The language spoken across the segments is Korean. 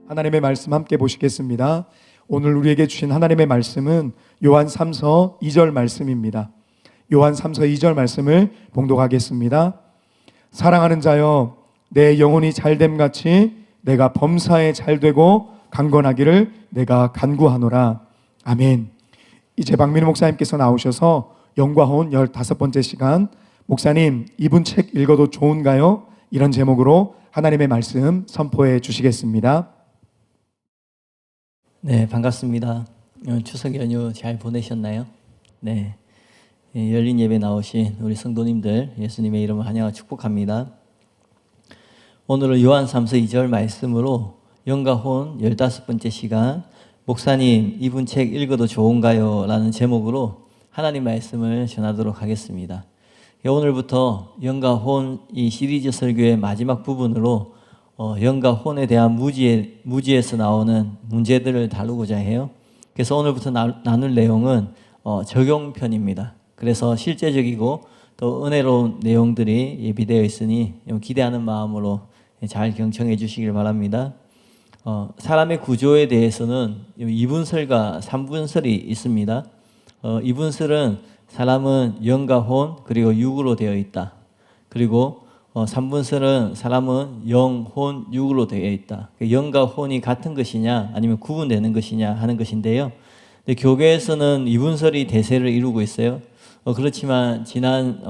하나님의 말씀 함께 보시겠습니다. 오늘 우리에게 주신 하나님의 말씀은 요한 3서 2절 말씀입니다. 요한 3서 2절 말씀을 봉독하겠습니다. 사랑하는 자여, 내 영혼이 잘됨 같이 내가 범사에 잘되고 강건하기를 내가 간구하노라. 아멘. 이제 박민우 목사님께서 나오셔서 영과혼 15번째 시간, 목사님 이분 책 읽어도 좋은가요? 이런 제목으로 하나님의 말씀 선포해 주시겠습니다. 네, 반갑습니다. 추석 연휴 잘 보내셨나요? 네, 열린 예배 나오신 우리 성도님들 예수님의 이름을 환영하고 축복합니다. 오늘은 요한 3서 2절 말씀으로 영과혼 15번째 시간, 목사님 이분 책 읽어도 좋은가요? 라는 제목으로 하나님 말씀을 전하도록 하겠습니다. 오늘부터 영과혼 이 시리즈 설교의 마지막 부분으로 영과혼에 대한 무지에서 나오는 문제들을 다루고자 해요. 그래서 오늘부터 나눌 내용은 적용편입니다. 그래서 실제적이고 또 은혜로운 내용들이 예비되어 있으니 기대하는 마음으로 잘 경청해 주시길 바랍니다. 사람의 구조에 대해서는 2분설과 3분설이 있습니다. 2분설은 사람은 영과 혼 그리고 육으로 되어 있다. 그리고 3분설은 사람은 영, 혼, 육으로 되어 있다. 영과 혼이 같은 것이냐 아니면 구분되는 것이냐 하는 것인데요. 근데 교계에서는 2분설이 대세를 이루고 있어요. 그렇지만 지난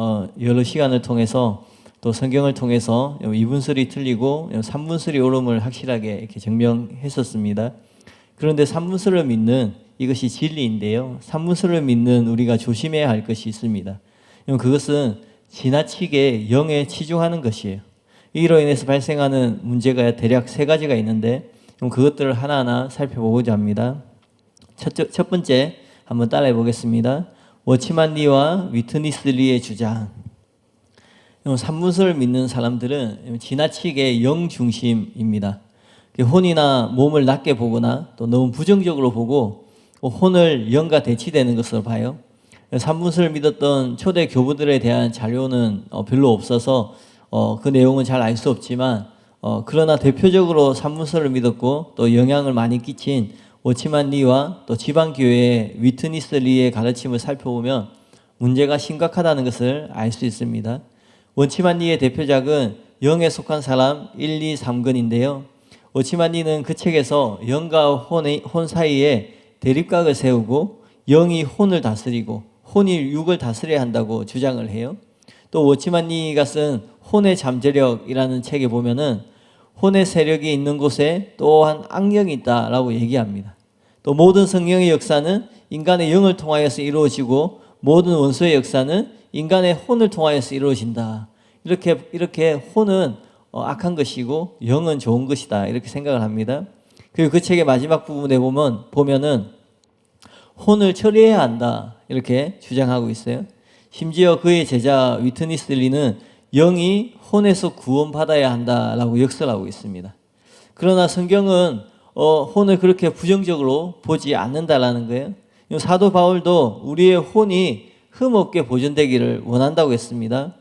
여러 시간을 통해서 또 성경을 통해서 2분설이 틀리고 3분설이 옳음을 확실하게 이렇게 증명했었습니다. 그런데 3분설을 믿는 이것이 진리인데요. 3분설을 믿는 우리가 조심해야 할 것이 있습니다. 그것은 지나치게 영에 치중하는 것이에요. 이로 인해서 발생하는 문제가 대략 3가지가 있는데 그것들을 하나하나 살펴보고자 합니다. 첫 번째 한번 따라해 보겠습니다. 워치만 리와 위트니스 리의 주장. 3분설을 믿는 사람들은 지나치게 영 중심입니다. 혼이나 몸을 낮게 보거나 또 너무 부정적으로 보고 혼을 영과 대치되는 것으로 봐요. 3분설을 믿었던 초대 교부들에 대한 자료는 별로 없어서 그 내용은 잘 알 수 없지만 그러나 대표적으로 3분설을 믿었고 또 영향을 많이 끼친 워치만 리와 또 지방교회의 위트니스 리의 가르침을 살펴보면 문제가 심각하다는 것을 알 수 있습니다. 워치만 리의 대표작은 영에 속한 사람 1, 2, 3권인데요. 워치만 리는 그 책에서 영과 혼 사이에 대립각을 세우고 영이 혼을 다스리고 혼이 육을 다스려야 한다고 주장을 해요. 또 워치만 리가 쓴 혼의 잠재력이라는 책에 보면은 혼의 세력이 있는 곳에 또한 악령이 있다라고 얘기합니다. 또 모든 성령의 역사는 인간의 영을 통하여서 이루어지고 모든 원수의 역사는 인간의 혼을 통하여서 이루어진다. 이렇게 혼은 악한 것이고 영은 좋은 것이다. 이렇게 생각을 합니다. 그리고 그 책의 마지막 부분에 보면은 혼을 처리해야 한다. 이렇게 주장하고 있어요. 심지어 그의 제자 위트니스 리는 영이 혼에서 구원받아야 한다라고 역설하고 있습니다. 그러나 성경은 혼을 그렇게 부정적으로 보지 않는다라는 거예요. 사도 바울도 우리의 혼이 흠없게 보존되기를 원한다고 했습니다.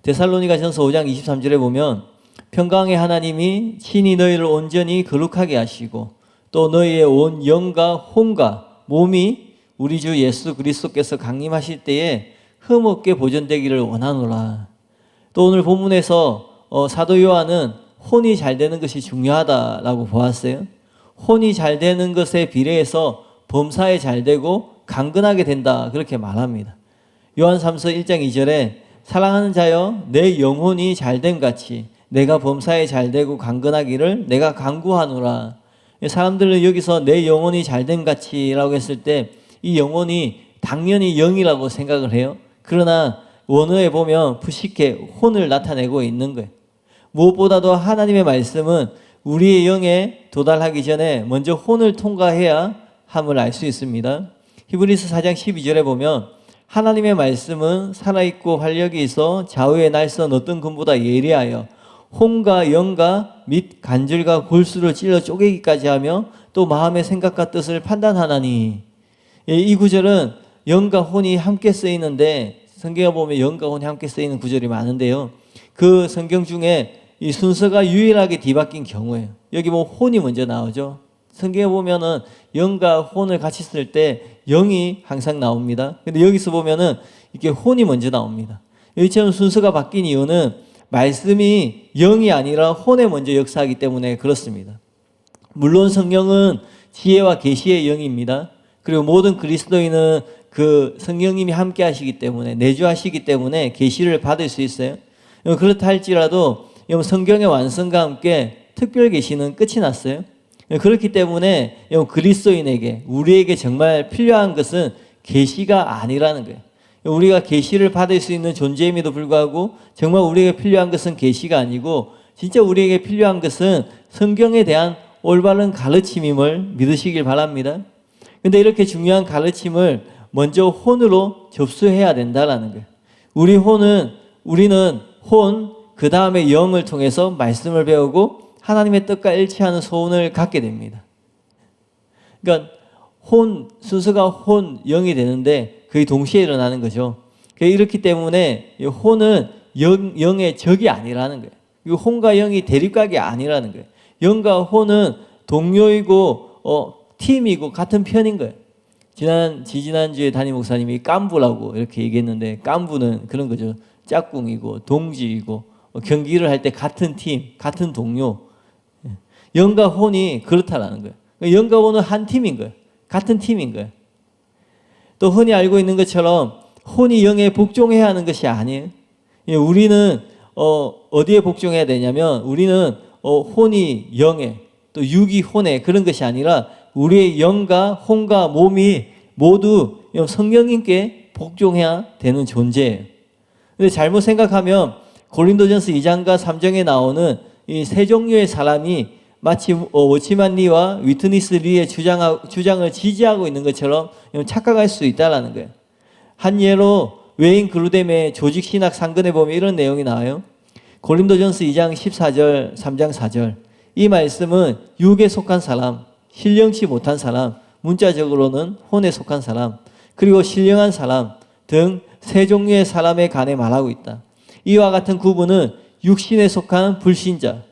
데살로니가전서 5장 23절에 보면 평강의 하나님이 친히 너희를 온전히 거룩하게 하시고 또 너희의 온 영과 혼과 몸이 우리 주 예수 그리스도께서 강림하실 때에 흠없게 보존되기를 원하노라. 또 오늘 본문에서 사도 요한은 혼이 잘 되는 것이 중요하다라고 보았어요. 혼이 잘 되는 것에 비례해서 범사에 잘 되고 강건하게 된다 그렇게 말합니다. 요한 3서 1장 2절에 사랑하는 자여 내 영혼이 잘됨 같이 내가 범사에 잘 되고 강건하기를 내가 간구하노라. 사람들은 여기서 내 영혼이 잘됨 같이 라고 했을 때 이 영혼이 당연히 영이라고 생각을 해요. 그러나 원어에 보면 푸시케 혼을 나타내고 있는 거예요. 무엇보다도 하나님의 말씀은 우리의 영에 도달하기 전에 먼저 혼을 통과해야 함을 알 수 있습니다. 히브리서 4장 12절에 보면 하나님의 말씀은 살아있고 활력이 있어 좌우의 날선 어떤 금보다 예리하여 혼과 영과 및 간절과 골수를 찔러 쪼개기까지 하며 또 마음의 생각과 뜻을 판단하나니. 이 구절은 영과 혼이 함께 쓰이는데 성경에 보면 영과 혼이 함께 쓰이는 구절이 많은데요. 그 성경 중에 이 순서가 유일하게 뒤바뀐 경우예요. 여기 뭐 혼이 먼저 나오죠. 성경에 보면은 영과 혼을 같이 쓸 때 영이 항상 나옵니다. 근데 여기서 보면은 이렇게 혼이 먼저 나옵니다. 여기처럼 순서가 바뀐 이유는 말씀이 영이 아니라 혼에 먼저 역사하기 때문에 그렇습니다. 물론 성령은 지혜와 계시의 영입니다. 그리고 모든 그리스도인은 그 성령님이 함께 하시기 때문에, 내주하시기 때문에 계시를 받을 수 있어요. 그렇다 할지라도 성경의 완성과 함께 특별 계시는 끝이 났어요. 그렇기 때문에 그리스도인에게, 우리에게 정말 필요한 것은 계시가 아니라는 거예요. 우리가 계시를 받을 수 있는 존재임에도 불구하고 정말 우리에게 필요한 것은 계시가 아니고 진짜 우리에게 필요한 것은 성경에 대한 올바른 가르침임을 믿으시길 바랍니다. 근데 이렇게 중요한 가르침을 먼저 혼으로 접수해야 된다라는 거예요. 우리는 혼, 그 다음에 영을 통해서 말씀을 배우고 하나님의 뜻과 일치하는 소원을 갖게 됩니다. 그러니까 순서가 혼, 영이 되는데 거의 동시에 일어나는 거죠. 이렇기 때문에 혼은 영의 적이 아니라는 거예요. 혼과 영이 대립각이 아니라는 거예요. 영과 혼은 동료이고 팀이고 같은 편인 거예요. 지지난주에 담임 목사님이 깐부라고 이렇게 얘기했는데, 깐부는 그런 거죠. 짝꿍이고 동지이고 경기를 할 때 같은 팀, 같은 동료. 영과 혼이 그렇다라는 거예요. 영과 혼은 한 팀인 거예요. 같은 팀인 거예요. 또 흔히 알고 있는 것처럼 혼이 영에 복종해야 하는 것이 아니에요. 우리는 어디에 복종해야 되냐면, 우리는 혼이 영에, 또 육이 혼에, 그런 것이 아니라 우리의 영과 혼과 몸이 모두 성령님께 복종해야 되는 존재예요. 근데 잘못 생각하면 고린도전서 2장과 3장에 나오는 이 세 종류의 사람이 마치 워치만 리와 위트니스 리의 주장을 지지하고 있는 것처럼 착각할 수 있다는 거예요. 한 예로 웨인 글루뎀의 조직신학 상근에 보면 이런 내용이 나와요. 고린도전서 2장 14절, 3장 4절. 이 말씀은 육에 속한 사람, 신령치 못한 사람, 문자적으로는 혼에 속한 사람, 그리고 신령한 사람 등 세 종류의 사람에 관해 말하고 있다. 이와 같은 구분은 육신에 속한 불신자,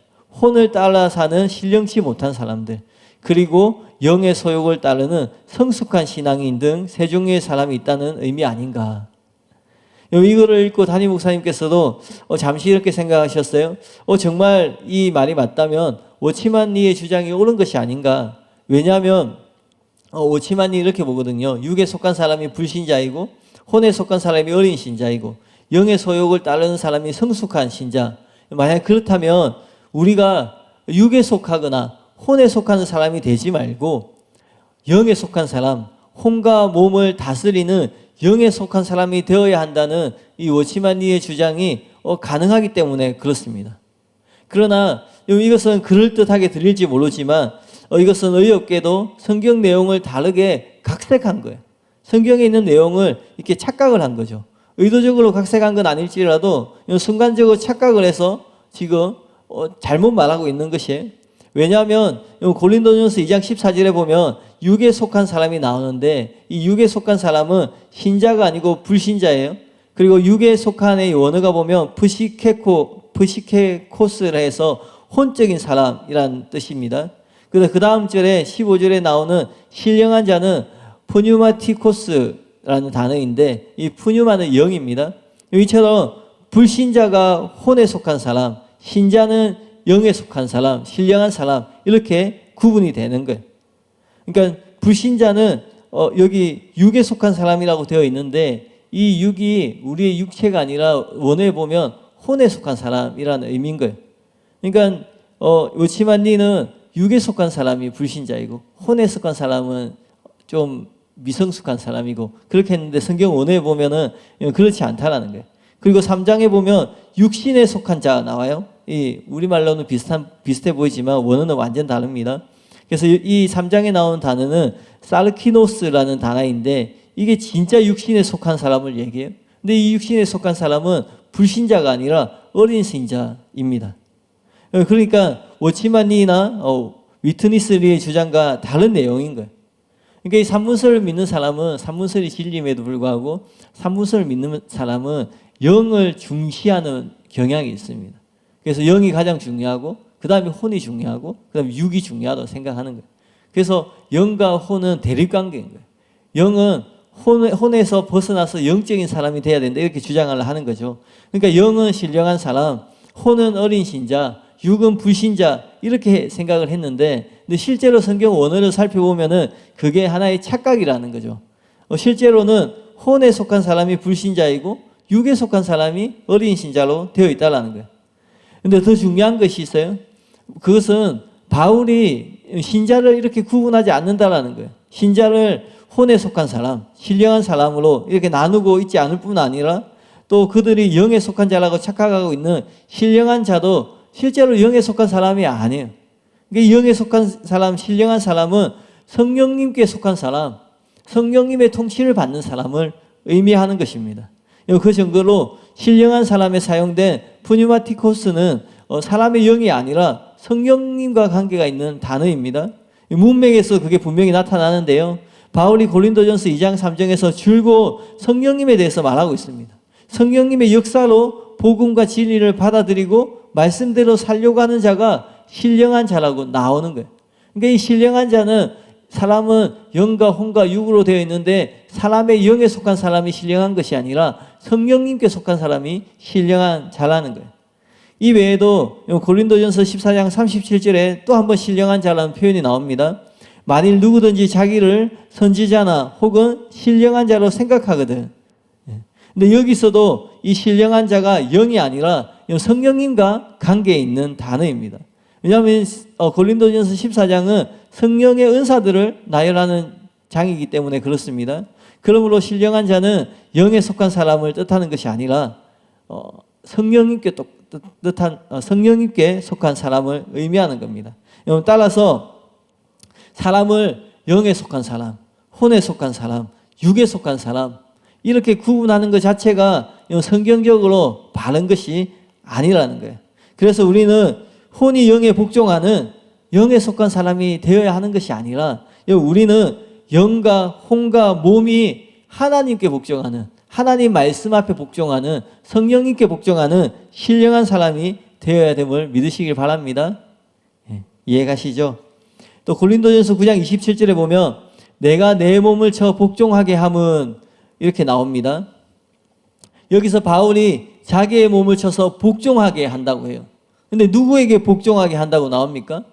혼을 따라 사는 신령치 못한 사람들, 그리고 영의 소욕을 따르는 성숙한 신앙인 등 세 종류의 사람이 있다는 의미 아닌가. 이거를 읽고 담임 목사님께서도 잠시 이렇게 생각하셨어요. 정말 이 말이 맞다면 워치만 리의 주장이 옳은 것이 아닌가. 왜냐하면 워치만 리 이렇게 보거든요. 육에 속한 사람이 불신자이고 혼에 속한 사람이 어린 신자이고 영의 소욕을 따르는 사람이 성숙한 신자. 만약 그렇다면 우리가 육에 속하거나 혼에 속하는 사람이 되지 말고 영에 속한 사람, 혼과 몸을 다스리는 영에 속한 사람이 되어야 한다는 이 워치만 리의 주장이 가능하기 때문에 그렇습니다. 그러나 이것은 그럴듯하게 들릴지 모르지만 이것은 어이없게도 성경 내용을 다르게 각색한 거예요. 성경에 있는 내용을 이렇게 착각을 한 거죠. 의도적으로 각색한 건 아닐지라도 순간적으로 착각을 해서 지금 잘못 말하고 있는 것이에요. 왜냐하면 고린도전서 2장 14절에 보면 육에 속한 사람이 나오는데, 이 육에 속한 사람은 신자가 아니고 불신자예요. 그리고 육에 속한의 원어가 보면 프시케코스라 해서 혼적인 사람이란 뜻입니다. 그 다음 절에 15절에 나오는 신령한 자는 푸뉴마티코스라는 단어인데, 이 푸뉴마는 영입니다. 이처럼 불신자가 혼에 속한 사람, 신자는 영에 속한 사람, 신령한 사람, 이렇게 구분이 되는 거예요. 그러니까 불신자는 여기 육에 속한 사람이라고 되어 있는데, 이 육이 우리의 육체가 아니라 원어에 보면 혼에 속한 사람이라는 의미인 거예요. 그러니까 워치만 리는 육에 속한 사람이 불신자이고 혼에 속한 사람은 좀 미성숙한 사람이고 그렇게 했는데, 성경 원어에 보면은 그렇지 않다라는 거예요. 그리고 3장에 보면 육신에 속한 자 나와요. 이 우리말로는 비슷해 보이지만 원어는 완전 다릅니다. 그래서 이 3장에 나오는 단어는 사르키노스라는 단어인데, 이게 진짜 육신에 속한 사람을 얘기해요. 근데 이 육신에 속한 사람은 불신자가 아니라 어린 신자입니다. 그러니까 워치만 리나 위트니스 리의 주장과 다른 내용인 거예요. 그러니까 이 산문서를 믿는 사람은, 산문설이 진리임에도 불구하고 산문서를 믿는 사람은 영을 중시하는 경향이 있습니다. 그래서 영이 가장 중요하고 그 다음에 혼이 중요하고 그 다음에 육이 중요하다고 생각하는 거예요. 그래서 영과 혼은 대립관계인 거예요. 영은 혼에서 벗어나서 영적인 사람이 돼야 된다 이렇게 주장을 하는 거죠. 그러니까 영은 신령한 사람, 혼은 어린 신자, 육은 불신자 이렇게 생각을 했는데, 근데 실제로 성경 원어를 살펴보면은 그게 하나의 착각이라는 거죠. 실제로는 혼에 속한 사람이 불신자이고 육에 속한 사람이 어린 신자로 되어 있다라는 거예요. 근데 더 중요한 것이 있어요. 그것은 바울이 신자를 이렇게 구분하지 않는다라는 거예요. 신자를 혼에 속한 사람, 신령한 사람으로 이렇게 나누고 있지 않을 뿐 아니라 또 그들이 영에 속한 자라고 착각하고 있는 신령한 자도 실제로 영에 속한 사람이 아니에요. 그러니까 영에 속한 사람, 신령한 사람은 성령님께 속한 사람, 성령님의 통치를 받는 사람을 의미하는 것입니다. 그 증거로 신령한 사람에 사용된 푸뉴마티코스는 사람의 영이 아니라 성령님과 관계가 있는 단어입니다. 문맥에서 그게 분명히 나타나는데요. 바울이 고린도전서 2장 3절에서 줄곧 성령님에 대해서 말하고 있습니다. 성령님의 역사로 복음과 진리를 받아들이고 말씀대로 살려고 하는 자가 신령한 자라고 나오는 거예요. 그러니까 이 신령한 자는 사람은 영과 혼과 육으로 되어 있는데 사람의 영에 속한 사람이 신령한 것이 아니라 성령님께 속한 사람이 신령한 자라는 거예요. 이 외에도 고린도전서 14장 37절에 또 한 번 신령한 자라는 표현이 나옵니다. 만일 누구든지 자기를 선지자나 혹은 신령한 자로 생각하거든. 근데 여기서도 이 신령한 자가 영이 아니라 성령님과 관계에 있는 단어입니다. 왜냐하면 고린도전서 14장은 성령의 은사들을 나열하는 장이기 때문에 그렇습니다. 그러므로 신령한 자는 영에 속한 사람을 뜻하는 것이 아니라 성령님께 속한 사람을 의미하는 겁니다. 따라서 사람을 영에 속한 사람, 혼에 속한 사람, 육에 속한 사람 이렇게 구분하는 것 자체가 성경적으로 바른 것이 아니라는 거예요. 그래서 우리는 혼이 영에 복종하는 영에 속한 사람이 되어야 하는 것이 아니라 우리는 영과 혼과 몸이 하나님께 복종하는, 하나님 말씀 앞에 복종하는, 성령님께 복종하는 신령한 사람이 되어야 됨을 믿으시길 바랍니다. 이해가시죠? 또 고린도전서 9장 27절에 보면 내가 내 몸을 쳐 복종하게 함은 이렇게 나옵니다. 여기서 바울이 자기의 몸을 쳐서 복종하게 한다고 해요. 근데 누구에게 복종하게 한다고 나옵니까?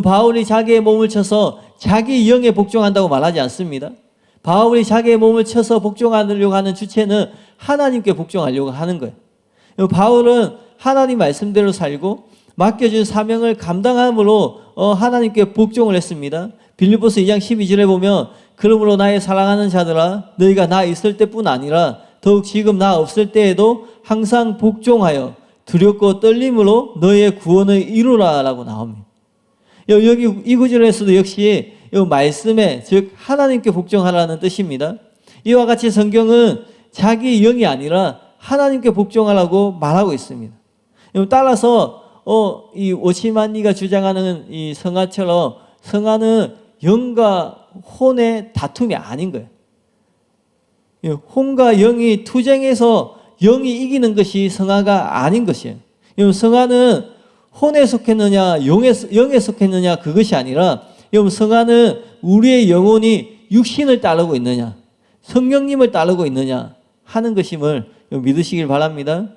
바울이 자기의 몸을 쳐서 자기 영에 복종한다고 말하지 않습니다. 바울이 자기의 몸을 쳐서 복종하려고 하는 주체는 하나님께 복종하려고 하는 거예요. 바울은 하나님 말씀대로 살고 맡겨준 사명을 감당함으로 하나님께 복종을 했습니다. 빌립보서 2장 12절에 보면 그러므로 나의 사랑하는 자들아 너희가 나 있을 때뿐 아니라 더욱 지금 나 없을 때에도 항상 복종하여 두렵고 떨림으로 너희의 구원을 이루라 라고 나옵니다. 여기 이 구절에서도 역시 이 말씀에 즉 하나님께 복종하라는 뜻입니다. 이와 같이 성경은 자기 영이 아니라 하나님께 복종하라고 말하고 있습니다. 따라서 이 오시만니가 주장하는 이 성화처럼 성화는 영과 혼의 다툼이 아닌 거예요. 혼과 영이 투쟁해서 영이 이기는 것이 성화가 아닌 것이에요. 성화는 혼에 속했느냐 영에 속했느냐 그것이 아니라 성화는 우리의 영혼이 육신을 따르고 있느냐 성령님을 따르고 있느냐 하는 것임을 믿으시길 바랍니다.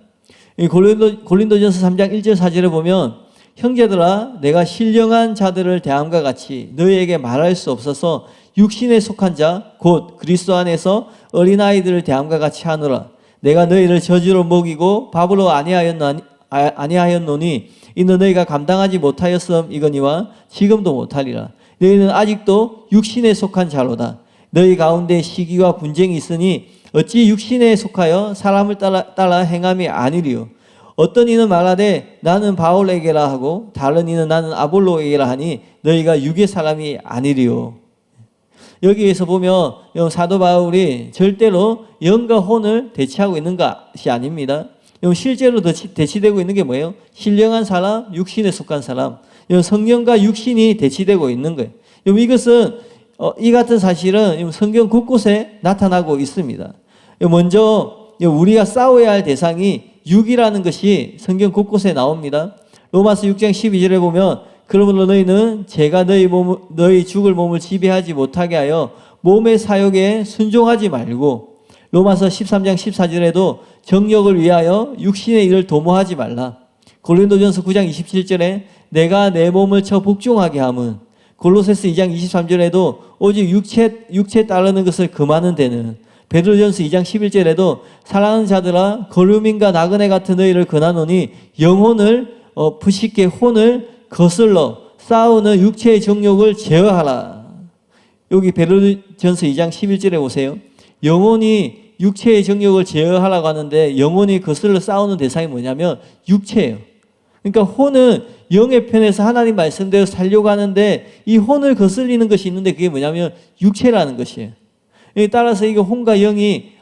고린도전서 3장 1절 4절에 보면 형제들아 내가 신령한 자들을 대함과 같이 너희에게 말할 수 없어서 육신에 속한 자 곧 그리스도 안에서 어린아이들을 대함과 같이 하노라. 내가 너희를 저주로 먹이고 밥으로 아니하였노니 이는 너희가 감당하지 못하였음이거니와 지금도 못하리라. 너희는 아직도 육신에 속한 자로다. 너희 가운데 시기와 분쟁이 있으니 어찌 육신에 속하여 사람을 따라 행함이 아니리요. 어떤 이는 말하되 나는 바울에게라 하고 다른 이는 나는 아볼로에게라 하니 너희가 육의 사람이 아니리요. 여기에서 보면 사도 바울이 절대로 영과 혼을 대치하고 있는 것이 아닙니다. 실제로 대치되고 있는 게 뭐예요? 신령한 사람, 육신에 속한 사람. 성령과 육신이 대치되고 있는 거예요. 이것은 이 같은 사실은 성경 곳곳에 나타나고 있습니다. 먼저 우리가 싸워야 할 대상이 육이라는 것이 성경 곳곳에 나옵니다. 로마서 6장 12절에 보면 그러므로 너희는 제가 너희 죽을 몸을 지배하지 못하게 하여 몸의 사욕에 순종하지 말고, 로마서 13장 14절에도 정욕을 위하여 육신의 일을 도모하지 말라. 고린도전서 9장 27절에 내가 내 몸을 쳐 복종하게 함은, 골로새서 2장 23절에도 오직 육체에 따르는 것을 금하는 데는, 베드로전서 2장 11절에도 사랑하는 자들아 거류민과 나그네 같은 너희를 권하노니 영혼을 부식게 혼을 거슬러 싸우는 육체의 정욕을 제어하라. 여기 베드로전서 2장 11절에 보세요. 영혼이 육체의 정욕을 제어하라고 하는데 영혼이 거슬러 싸우는 대상이 뭐냐면 육체예요. 그러니까 혼은 영의 편에서 하나님 말씀대로 살려고 하는데 이 혼을 거슬리는 것이 있는데 그게 뭐냐면 육체라는 것이에요. 따라서 이게 혼과 영이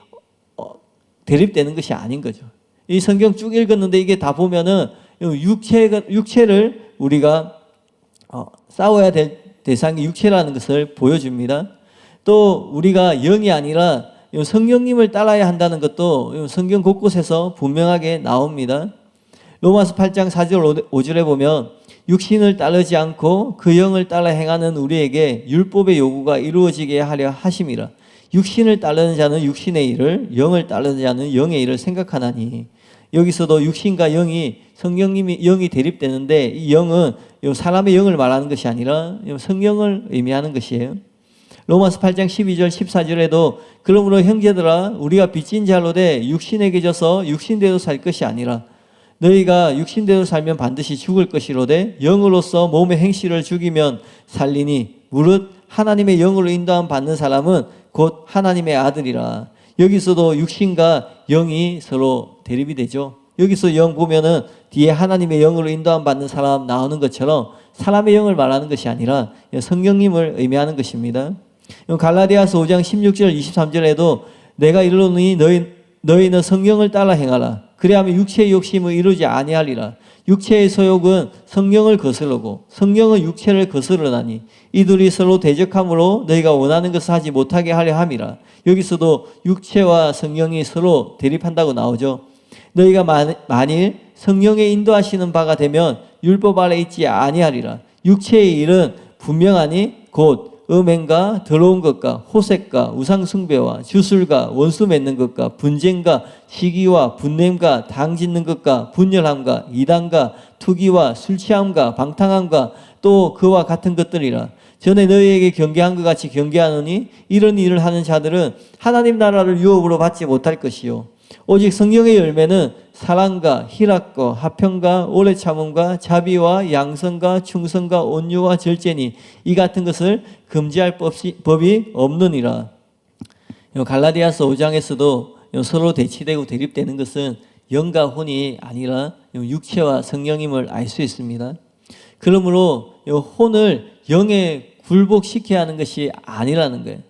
대립되는 것이 아닌 거죠. 이 성경 쭉 읽었는데 이게 다 보면은 육체를 우리가 싸워야 될 대상이 육체라는 것을 보여줍니다. 또 우리가 영이 아니라 성령님을 따라야 한다는 것도 성경 곳곳에서 분명하게 나옵니다. 로마서 8장 4절 5절에 보면 육신을 따르지 않고 그 영을 따라 행하는 우리에게 율법의 요구가 이루어지게 하려 하심이라. 육신을 따르는 자는 육신의 일을, 영을 따르는 자는 영의 일을 생각하나니. 여기서도 육신과 영이 성령님이 영이 대립되는데 이 영은 사람의 영을 말하는 것이 아니라 성령을 의미하는 것이에요. 로마서 8장 12절 14절에도 그러므로 형제들아 우리가 빚진 자로 돼 육신에게 져서 육신대로 살 것이 아니라 너희가 육신대로 살면 반드시 죽을 것이로되 영으로서 몸의 행실을 죽이면 살리니 무릇 하나님의 영으로 인도함 받는 사람은 곧 하나님의 아들이라. 여기서도 육신과 영이 서로 대립이 되죠. 여기서 영 보면은 뒤에 하나님의 영으로 인도함 받는 사람 나오는 것처럼 사람의 영을 말하는 것이 아니라 성령님을 의미하는 것입니다. 갈라디아서 5장 16절 23절에도 내가 이르노니 너희는 성령을 따라 행하라. 그래야면 육체의 욕심을 이루지 아니하리라. 육체의 소욕은 성령을 거스르고 성령은 육체를 거스르나니 이들이 서로 대적함으로 너희가 원하는 것을 하지 못하게 하려 함이라. 여기서도 육체와 성령이 서로 대립한다고 나오죠. 너희가 만일 성령의 인도하시는 바가 되면 율법 아래 있지 아니하리라. 육체의 일은 분명하니 곧 음행과 더러운 것과 호색과 우상숭배와 주술과 원수 맺는 것과 분쟁과 시기와 분냄과 당 짓는 것과 분열함과 이단과 투기와 술취함과 방탕함과 또 그와 같은 것들이라. 전에 너희에게 경계한 것 같이 경계하노니 이런 일을 하는 자들은 하나님 나라를 유업으로 받지 못할 것이요 오직 성령의 열매는 사랑과 희락과 화평과 오래 참음과 자비와 양선과 충성과 온유와 절제니 이 같은 것을 금지할 법이 없느니라. 갈라디아서 5장에서도 서로 대치되고 대립되는 것은 영과 혼이 아니라 육체와 성령임을 알 수 있습니다. 그러므로 혼을 영에 굴복시켜야 하는 것이 아니라는 거예요.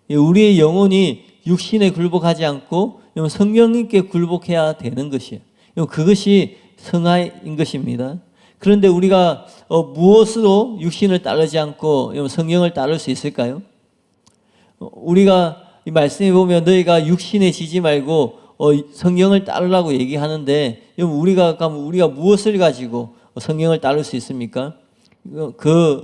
우리의 영혼이 육신에 굴복하지 않고 성령님께 굴복해야 되는 것이에요. 그것이 성화인 것입니다. 그런데 우리가 무엇으로 육신을 따르지 않고 성령을 따를 수 있을까요? 우리가 이 말씀에 보면 너희가 육신에 지지 말고 성령을 따르라고 얘기하는데 우리가 무엇을 가지고 성령을 따를 수 있습니까?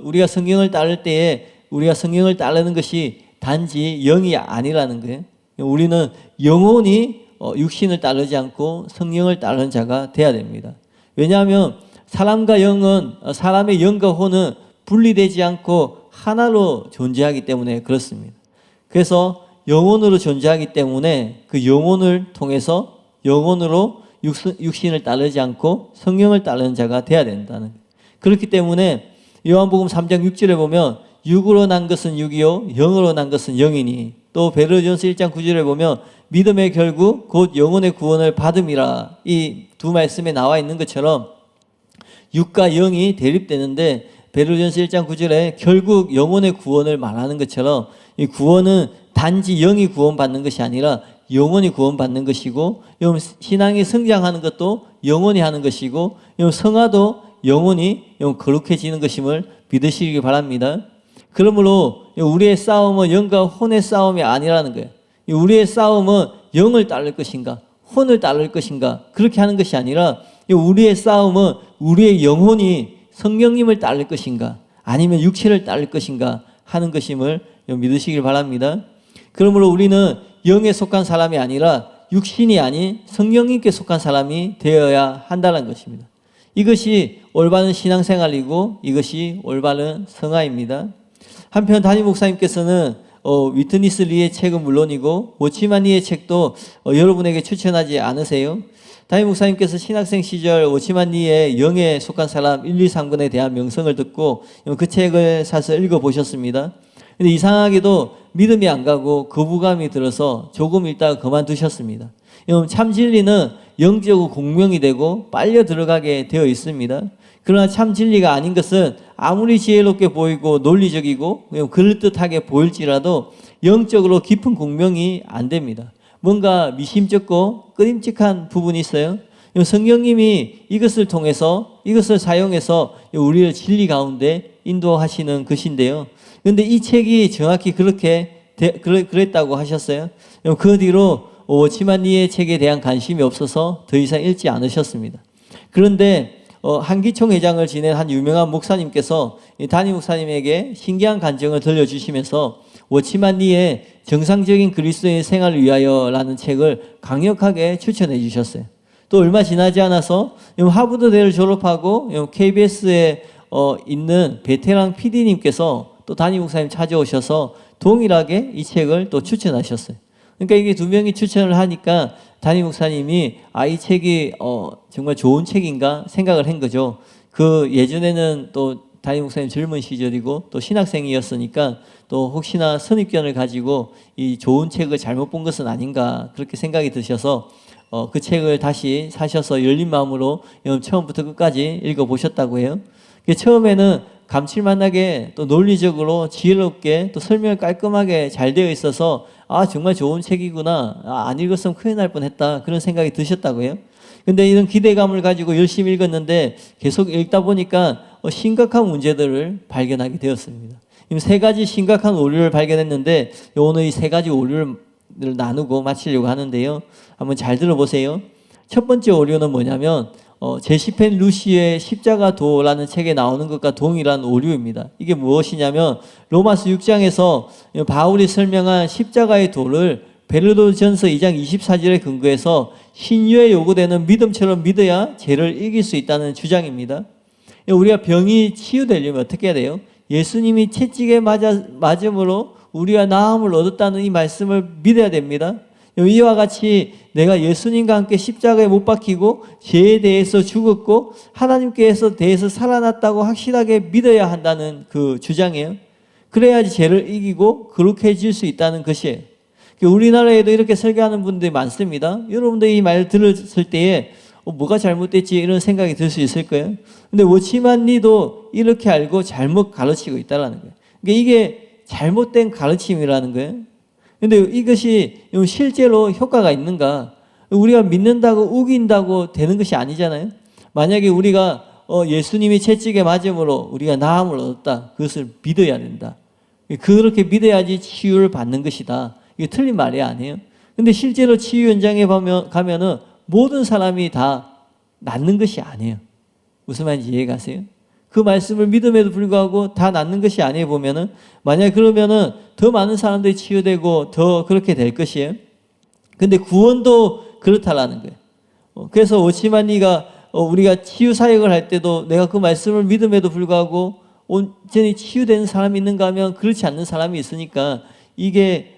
우리가 성령을 따를 때에 우리가 성령을 따르는 것이 단지 영이 아니라는 거예요. 우리는 영혼이 육신을 따르지 않고 성령을 따르는 자가 돼야 됩니다. 왜냐하면 사람과 영은 사람의 영과 혼은 분리되지 않고 하나로 존재하기 때문에 그렇습니다. 그래서 영혼으로 존재하기 때문에 그 영혼을 통해서 영혼으로 육신을 따르지 않고 성령을 따르는 자가 돼야 된다는 거예요. 그렇기 때문에 요한복음 3장 6절에 보면 육으로 난 것은 육이요 영으로 난 것은 영이니 또 베드로전서 1장 9절에 보면 믿음의 결국 곧 영혼의 구원을 받음이라. 이 두 말씀에 나와 있는 것처럼 육과 영이 대립되는데 베드로전서 1장 9절에 결국 영혼의 구원을 말하는 것처럼 이 구원은 단지 영이 구원받는 것이 아니라 영혼이 구원받는 것이고 신앙이 성장하는 것도 영혼이 하는 것이고 성화도 영혼이 거룩해지는 것임을 믿으시기 바랍니다. 그러므로 우리의 싸움은 영과 혼의 싸움이 아니라는 거예요. 우리의 싸움은 영을 따를 것인가 혼을 따를 것인가 그렇게 하는 것이 아니라 우리의 싸움은 우리의 영혼이 성령님을 따를 것인가 아니면 육체를 따를 것인가 하는 것임을 믿으시길 바랍니다. 그러므로 우리는 영에 속한 사람이 아니라 육신이 아닌 성령님께 속한 사람이 되어야 한다는 것입니다. 이것이 올바른 신앙생활이고 이것이 올바른 성화입니다. 한편 담임 목사님께서는 위트니스 리의 책은 물론이고 워치만 리의 책도 여러분에게 추천하지 않으세요? 담임 목사님께서 신학생 시절 워치만 리의 영에 속한 사람 1, 2, 3권에 대한 명성을 듣고 그 책을 사서 읽어보셨습니다. 근데 이상하게도 믿음이 안 가고 거부감이 들어서 조금 읽다가 그만두셨습니다. 여러분, 참 진리는 영적으로 공명이 되고 빨려 들어가게 되어 있습니다. 그러나 참 진리가 아닌 것은 아무리 지혜롭게 보이고 논리적이고 그럴듯하게 보일지라도 영적으로 깊은 공명이 안 됩니다. 뭔가 미심쩍고 끄림칙한 부분이 있어요. 성령님이 이것을 통해서 이것을 사용해서 우리를 진리 가운데 인도하시는 것인데요. 그런데 이 책이 정확히 그랬다고 하셨어요. 그 뒤로 워치만 리의 책에 대한 관심이 없어서 더 이상 읽지 않으셨습니다. 그런데 한기총 회장을 지낸 한 유명한 목사님께서 담임 목사님에게 신기한 간증을 들려주시면서 워치만 리의 정상적인 그리스도의 생활을 위하여라는 책을 강력하게 추천해 주셨어요. 또 얼마 지나지 않아서 하버드대를 졸업하고 KBS에 있는 베테랑 PD님께서 또 담임 목사님 찾아오셔서 동일하게 이 책을 또 추천하셨어요. 그러니까 이게 두 명이 추천을 하니까 담임 목사님이 이 책이 정말 좋은 책인가 생각을 한 거죠. 그 예전에는 또 담임 목사님 젊은 시절이고 또 신학생이었으니까 또 혹시나 선입견을 가지고 이 좋은 책을 잘못 본 것은 아닌가 그렇게 생각이 드셔서 그 책을 다시 사셔서 열린 마음으로 처음부터 끝까지 읽어보셨다고 해요. 처음에는 감칠맛나게 또 논리적으로 지혜롭게 또 설명을 깔끔하게 잘 되어 있어서 정말 좋은 책이구나, 안 읽었으면 큰일 날 뻔했다 그런 생각이 드셨다고 해요. 근데 이런 기대감을 가지고 열심히 읽었는데 계속 읽다 보니까 심각한 문제들을 발견하게 되었습니다. 세 가지 심각한 오류를 발견했는데 오늘 이 세 가지 오류를 나누고 마치려고 하는데요. 한번 잘 들어보세요. 첫 번째 오류는 뭐냐면 제시펜 루시의 십자가도라는 책에 나오는 것과 동일한 오류입니다. 이게 무엇이냐면 로마서 6장에서 바울이 설명한 십자가의 도를 베드로전서 2장 24절에 근거해서 신유에 요구되는 믿음처럼 믿어야 죄를 이길 수 있다는 주장입니다. 우리가 병이 치유되려면 어떻게 해야 돼요? 예수님이 채찍에 맞음으로 우리가 나음을 얻었다는 이 말씀을 믿어야 됩니다. 이와 같이 내가 예수님과 함께 십자가에 못 박히고 죄에 대해서 죽었고 하나님께서 대해서 살아났다고 확실하게 믿어야 한다는 그 주장이에요. 그래야지 죄를 이기고 거룩해질 수 있다는 것이에요. 우리나라에도 이렇게 설교하는 분들이 많습니다. 여러분들이 이 말을 들었을 때에 뭐가 잘못됐지 이런 생각이 들 수 있을 거예요. 근데 워치만 리도 이렇게 알고 잘못 가르치고 있다는 거예요. 그러니까 이게 잘못된 가르침이라는 거예요. 근데 이것이 실제로 효과가 있는가? 우리가 믿는다고 우긴다고 되는 것이 아니잖아요. 만약에 우리가 예수님이 채찍에 맞음으로 우리가 나음을 얻었다. 그것을 믿어야 된다. 그렇게 믿어야지 치유를 받는 것이다. 이게 틀린 말이 아니에요. 근데 실제로 치유 현장에 가면은 모든 사람이 다 낫는 것이 아니에요. 무슨 말인지 이해가 가세요? 그 말씀을 믿음에도 불구하고 다 낫는 것이 아니에요. 보면은 만약 그러면은 더 많은 사람들이 치유되고 더 그렇게 될 것이에요. 근데 구원도 그렇다라는 거예요. 그래서 워치만 리가 우리가 치유 사역을 할 때도 내가 그 말씀을 믿음에도 불구하고 온전히 치유되는 사람이 있는가 하면 그렇지 않는 사람이 있으니까 이게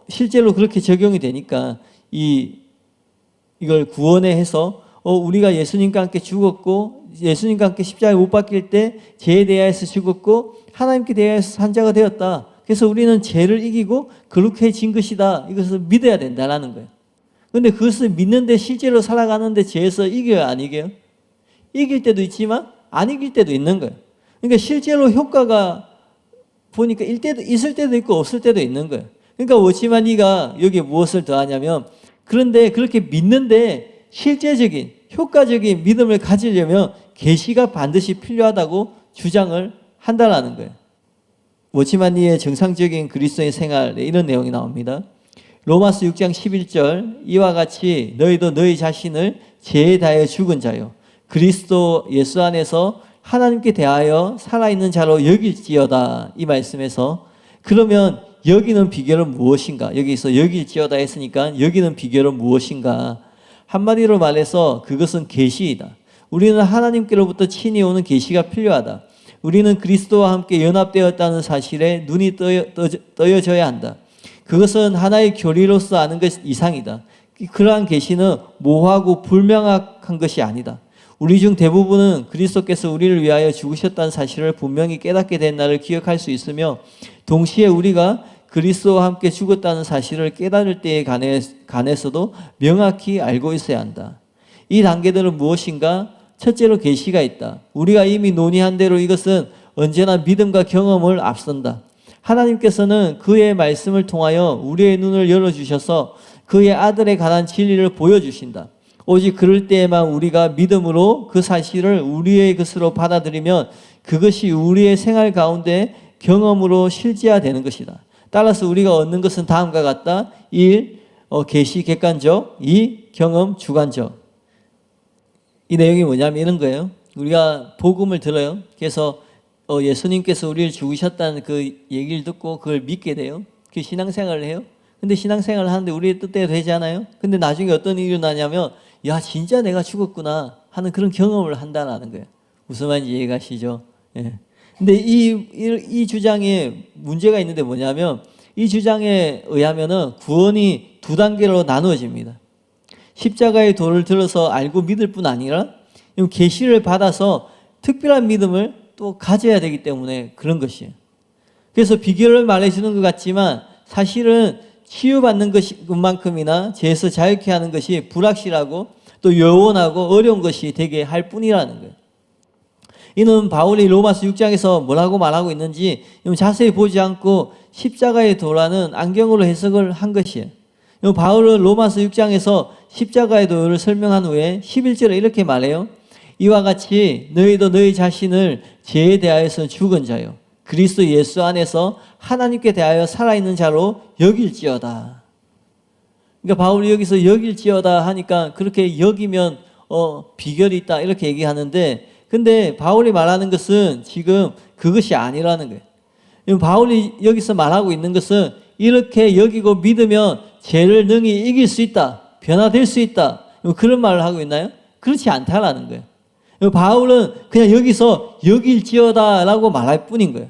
실제로 그렇게 적용이 되니까 이걸 구원에 해서 우리가 예수님과 함께 죽었고 예수님과 함께 십자가에 못 박힐 때 죄에 대하여서 죽었고 하나님께 대하여서 산자가 되었다. 그래서 우리는 죄를 이기고 거룩해진 것이다. 이것을 믿어야 된다라는 거예요. 그런데 그것을 믿는데 실제로 살아가는데 죄에서 이겨요, 안 이겨요? 이길 때도 있지만 안 이길 때도 있는 거예요. 그러니까 실제로 효과가 보니까 있을 때도 있고 없을 때도 있는 거예요. 그러니까 워치만 리가 여기에 무엇을 더하냐면 그런데 그렇게 믿는데 실제적인 효과적인 믿음을 가지려면 계시가 반드시 필요하다고 주장을 한다라는 거예요. 워치만 리의 정상적인 그리스도의 생활에 이런 내용이 나옵니다. 로마서 6장 11절 이와 같이 너희도 너희 자신을 죄에 다해 죽은 자요 그리스도 예수 안에서 하나님께 대하여 살아있는 자로 여길지어다. 이 말씀에서 그러면 여기는 비결은 무엇인가? 여기서 여길지어다 했으니까 여기는 비결은 무엇인가? 한마디로 말해서 그것은 계시이다. 우리는 하나님께로부터 친히 오는 계시가 필요하다. 우리는 그리스도와 함께 연합되었다는 사실에 눈이 떠여져야 한다. 그것은 하나의 교리로서 아는 것 이상이다. 그러한 계시는 모호하고 불명확한 것이 아니다. 우리 중 대부분은 그리스도께서 우리를 위하여 죽으셨다는 사실을 분명히 깨닫게 된 날을 기억할 수 있으며 동시에 우리가 그리스도와 함께 죽었다는 사실을 깨달을 때에 관해서도 명확히 알고 있어야 한다. 이 단계들은 무엇인가? 첫째로 계시가 있다. 우리가 이미 논의한 대로 이것은 언제나 믿음과 경험을 앞선다. 하나님께서는 그의 말씀을 통하여 우리의 눈을 열어주셔서 그의 아들에 관한 진리를 보여주신다. 오직 그럴 때에만 우리가 믿음으로 그 사실을 우리의 것으로 받아들이면 그것이 우리의 생활 가운데 경험으로 실제화되는 것이다. 따라서 우리가 얻는 것은 다음과 같다. 1. 계시 객관적. 2. 경험 주관적. 이 내용이 뭐냐면 이런 거예요. 우리가 복음을 들어요. 그래서 예수님께서 우리를 죽으셨다는 그 얘기를 듣고 그걸 믿게 돼요. 그 신앙생활을 해요. 근데 신앙생활을 하는데 우리의 뜻대로 되지 않아요? 근데 나중에 어떤 일이 일어나냐면 야 진짜 내가 죽었구나 하는 그런 경험을 한다는 거예요. 무슨 말인지 이해가시죠? 예. 근데 이 주장에 문제가 있는데 뭐냐면 이 주장에 의하면은 구원이 두 단계로 나누어집니다. 십자가의 도를 들어서 알고 믿을 뿐 아니라 계시를 받아서 특별한 믿음을 또 가져야 되기 때문에 그런 것이에요. 그래서 비결을 말해주는 것 같지만 사실은 치유받는 것만큼이나 죄에서 자유케 하는 것이 불확실하고 또 요원하고 어려운 것이 되게 할 뿐이라는 거예요. 이는 바울이 로마서 6장에서 뭐라고 말하고 있는지 자세히 보지 않고 십자가의 도라는 안경으로 해석을 한 것이에요. 바울은 로마서 6장에서 십자가의 도를 설명한 후에 11절에 이렇게 말해요. 이와 같이 너희도 너희 자신을 죄에 대하여서 죽은 자요 그리스도 예수 안에서 하나님께 대하여 살아있는 자로 여길지어다. 그러니까 바울이 여기서 여길지어다 하니까 그렇게 여기면 비결이 있다 이렇게 얘기하는데 근데 바울이 말하는 것은 지금 그것이 아니라는 거예요. 바울이 여기서 말하고 있는 것은 이렇게 여기고 믿으면 죄를 능히 이길 수 있다. 변화될 수 있다. 그런 말을 하고 있나요? 그렇지 않다라는 거예요. 바울은 그냥 여기서 여길지어다 라고 말할 뿐인 거예요.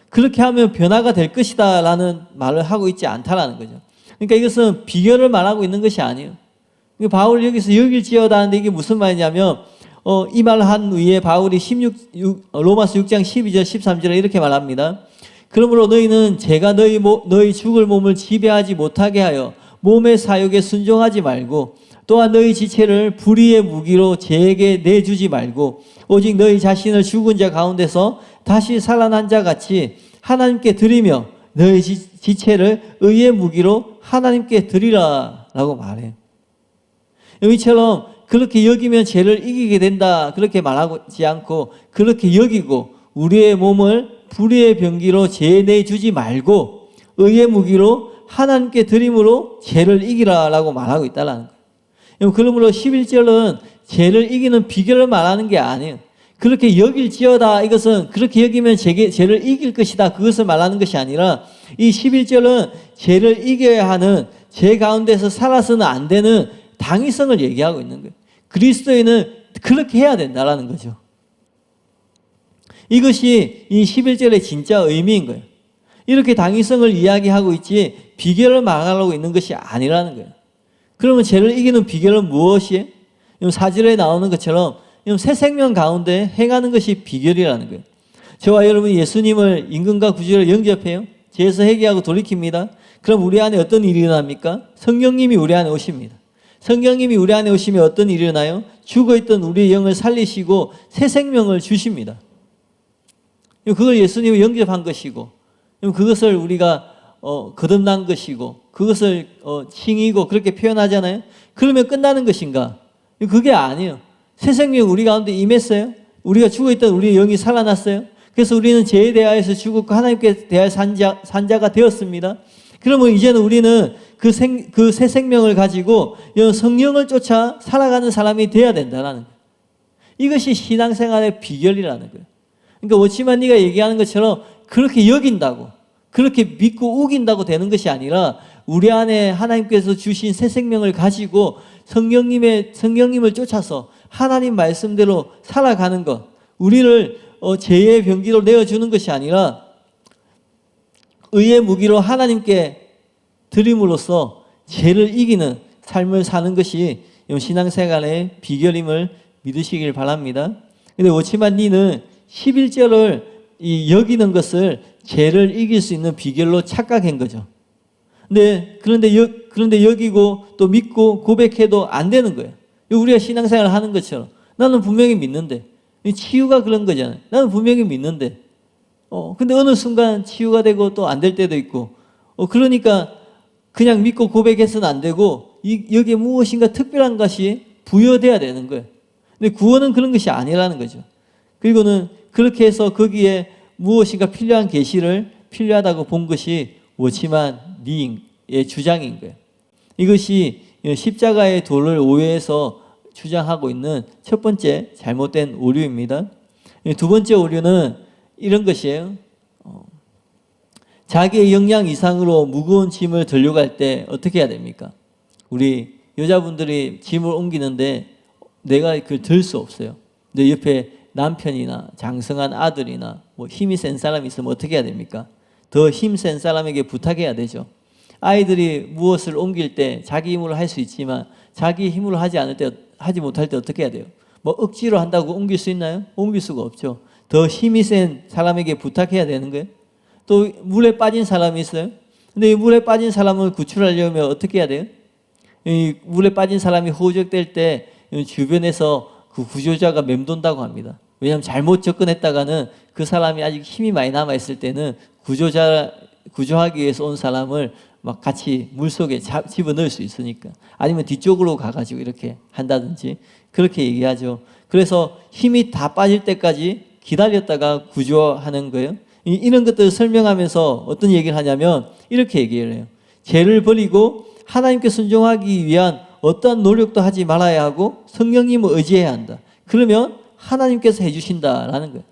그렇게 하면 변화가 될 것이다 라는 말을 하고 있지 않다라는 거죠. 그러니까 이것은 비결을 말하고 있는 것이 아니에요. 바울이 여기서 여길지어다 하는데 이게 무슨 말이냐면 이 말을 한 후에 바울이 로마서 6장 12절 13절에 이렇게 말합니다. 그러므로 너희는 죄가 너희 죽을 몸을 지배하지 못하게 하여 몸의 사욕에 순종하지 말고 또한 너희 지체를 불의의 무기로 죄에게 내주지 말고 오직 너희 자신을 죽은 자 가운데서 다시 살아난 자 같이 하나님께 드리며 너희 지체를 의의 무기로 하나님께 드리라 라고 말해요. 여기처럼 그렇게 여기면 죄를 이기게 된다 그렇게 말하지 않고 그렇게 여기고 우리의 몸을 불의의 병기로 죄에 내주지 말고 의의 무기로 하나님께 드림으로 죄를 이기라 라고 말하고 있다는 거예요. 그러므로 11절은 죄를 이기는 비결을 말하는 게 아니에요. 그렇게 여길지어다 이것은 그렇게 여기면 죄를 이길 것이다 그것을 말하는 것이 아니라 이 11절은 죄를 이겨야 하는 죄 가운데서 살아서는 안 되는 당위성을 얘기하고 있는 거예요. 그리스도인은 그렇게 해야 된다라는 거죠. 이것이 이 11절의 진짜 의미인 거예요. 이렇게 당위성을 이야기하고 있지 비결을 말하려고 있는 것이 아니라는 거예요. 그러면 죄를 이기는 비결은 무엇이에요? 4절에 나오는 것처럼 새 생명 가운데 행하는 것이 비결이라는 거예요. 저와 여러분이 예수님을 임금과 구주로 영접해요. 죄에서 회개하고 돌이킵니다. 그럼 우리 안에 어떤 일이 일어납니까? 성령님이 우리 안에 오십니다. 성령님이 우리 안에 오시면 어떤 일이 일어나요? 죽어있던 우리의 영을 살리시고 새 생명을 주십니다. 그걸 예수님이 영접한 것이고 그것을 우리가 거듭난 것이고 그것을 칭이고 그렇게 표현하잖아요. 그러면 끝나는 것인가? 그게 아니에요. 새 생명이 우리 가운데 임했어요. 우리가 죽어있던 우리의 영이 살아났어요. 그래서 우리는 죄에 대하여서 죽었고 하나님께 대하여 산자가 되었습니다. 그러면 이제는 우리는 그 새 생명을 가지고 성령을 쫓아 살아가는 사람이 되어야 된다는 거예요. 이것이 신앙생활의 비결이라는 거예요. 그러니까 워치만니가 얘기하는 것처럼 그렇게 여긴다고, 그렇게 믿고 우긴다고 되는 것이 아니라 우리 안에 하나님께서 주신 새 생명을 가지고 성령님을 쫓아서 하나님 말씀대로 살아가는 것, 우리를 죄의 병기로 내어주는 것이 아니라 의의 무기로 하나님께 드림으로써 죄를 이기는 삶을 사는 것이 신앙생활의 비결임을 믿으시길 바랍니다. 근데 워치만니는 11절을 여기는 것을 죄를 이길 수 있는 비결로 착각한 거죠. 그런데 여기고 또 믿고 고백해도 안 되는 거예요. 우리가 신앙생활을 하는 것처럼 나는 분명히 믿는데, 치유가 그런 거잖아요. 나는 분명히 믿는데 근데 어느 순간 치유가 되고 또 안 될 때도 있고 그러니까 그냥 믿고 고백해서는 안 되고 여기에 무엇인가 특별한 것이 부여돼야 되는 거예요. 근데 구원은 그런 것이 아니라는 거죠. 그리고는 그렇게 해서 거기에 무엇인가 필요한 계시를 필요하다고 본 것이 워치만니의 주장인 거예요. 이것이 십자가의 도를 오해해서 주장하고 있는 첫 번째 잘못된 오류입니다. 두 번째 오류는 이런 것이에요. 자기의 역량 이상으로 무거운 짐을 들려고 할 때 어떻게 해야 됩니까? 우리 여자분들이 짐을 옮기는데 내가 그걸 들 수 없어요. 내 옆에 남편이나 장성한 아들이나 힘이 센 사람이 있으면 어떻게 해야 됩니까? 더 힘센 사람에게 부탁해야 되죠. 아이들이 무엇을 옮길 때 자기 힘으로 할 수 있지만 자기 힘으로 하지 못할 때 어떻게 해야 돼요? 억지로 한다고 옮길 수 있나요? 옮길 수가 없죠. 더 힘이 센 사람에게 부탁해야 되는 거예요. 또 물에 빠진 사람이 있어요. 근데 이 물에 빠진 사람을 구출하려면 어떻게 해야 돼요? 이 물에 빠진 사람이 호적될 때 주변에서 그 구조자가 맴돈다고 합니다. 왜냐하면 잘못 접근했다가는 그 사람이 아직 힘이 많이 남아있을 때는 구조하기 위해서 온 사람을 막 같이 물속에 집어넣을 수 있으니까. 아니면 뒤쪽으로 가가지고 이렇게 한다든지 그렇게 얘기하죠. 그래서 힘이 다 빠질 때까지 기다렸다가 구조하는 거예요. 이런 것들을 설명하면서 어떤 얘기를 하냐면 이렇게 얘기를 해요. 죄를 버리고 하나님께 순종하기 위한 어떠한 노력도 하지 말아야 하고 성령님을 의지해야 한다. 그러면 하나님께서 해주신다라는 거예요.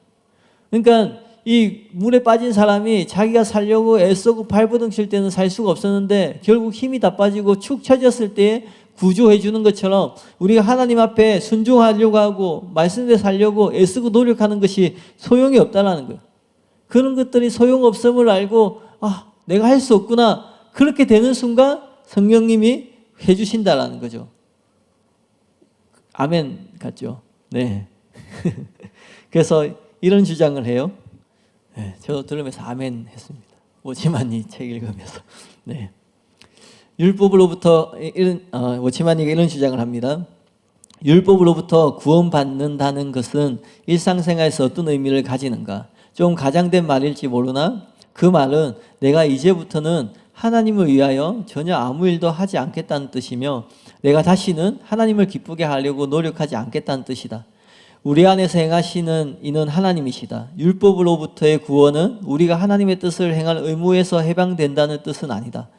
그러니까 이 물에 빠진 사람이 자기가 살려고 애쓰고 발버둥 칠 때는 살 수가 없었는데 결국 힘이 다 빠지고 축 처졌을 때 구조해 주는 것처럼 우리가 하나님 앞에 순종하려고 하고 말씀대로 살려고 애쓰고 노력하는 것이 소용이 없다라는 거예요. 그런 것들이 소용없음을 알고 내가 할 수 없구나. 그렇게 되는 순간 성령님이 해주신다라는 거죠. 아멘 같죠? 네. 그래서 이런 주장을 해요. 네, 저도 들으면서 아멘 했습니다. 워치만니 책 읽으면서. 네. 율법으로부터 워치만니가 이런 주장을 합니다. 율법으로부터 구원받는다는 것은 일상생활에서 어떤 의미를 가지는가? 좀 가장된 말일지 모르나 그 말은 내가 이제부터는 하나님을 위하여 전혀 아무 일도 하지 않겠다는 뜻이며 내가 다시는 하나님을 기쁘게 하려고 노력하지 않겠다는 뜻이다. 우리 안에서 행하시는 이는 하나님이시다. 율법으로부터의 구원은 우리가 하나님의 뜻을 행할 의무에서 해방된다는 뜻은 아니다.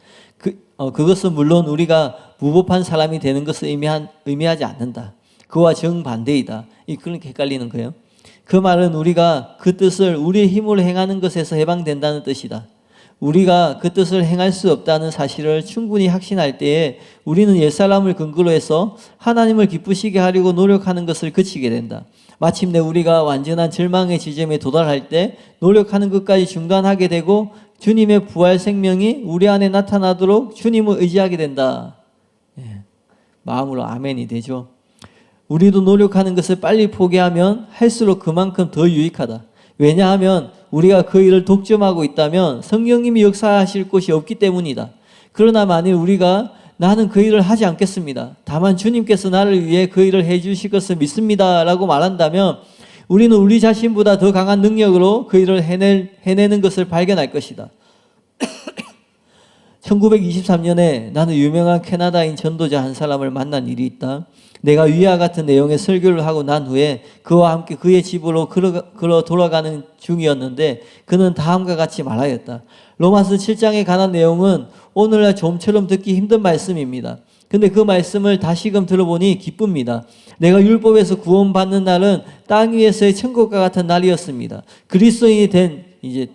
그것은 물론 우리가 무법한 사람이 되는 것을 의미하지 않는다. 그와 정반대이다. 그렇게 헷갈리는 거예요. 그 말은 우리가 그 뜻을 우리의 힘으로 행하는 것에서 해방된다는 뜻이다. 우리가 그 뜻을 행할 수 없다는 사실을 충분히 확신할 때에 우리는 옛사람을 근거로 해서 하나님을 기쁘시게 하려고 노력하는 것을 그치게 된다. 마침내 우리가 완전한 절망의 지점에 도달할 때 노력하는 것까지 중단하게 되고 주님의 부활 생명이 우리 안에 나타나도록 주님을 의지하게 된다. 마음으로 아멘이 되죠. 우리도 노력하는 것을 빨리 포기하면 할수록 그만큼 더 유익하다. 왜냐하면 우리가 그 일을 독점하고 있다면 성령님이 역사하실 곳이 없기 때문이다. 그러나 만일 우리가 나는 그 일을 하지 않겠습니다. 다만 주님께서 나를 위해 그 일을 해주실 것을 믿습니다. 라고 말한다면 우리는 우리 자신보다 더 강한 능력으로 그 일을 해내는 것을 발견할 것이다. 1923년에 나는 유명한 캐나다인 전도자 한 사람을 만난 일이 있다. 내가 위와 같은 내용의 설교를 하고 난 후에 그와 함께 그의 집으로 걸어 돌아가는 중이었는데 그는 다음과 같이 말하였다. 로마서 7장에 관한 내용은 오늘날 좀처럼 듣기 힘든 말씀입니다. 근데 그 말씀을 다시금 들어보니 기쁩니다. 내가 율법에서 구원받는 날은 땅 위에서의 천국과 같은 날이었습니다. 그리스도인이 된, 이제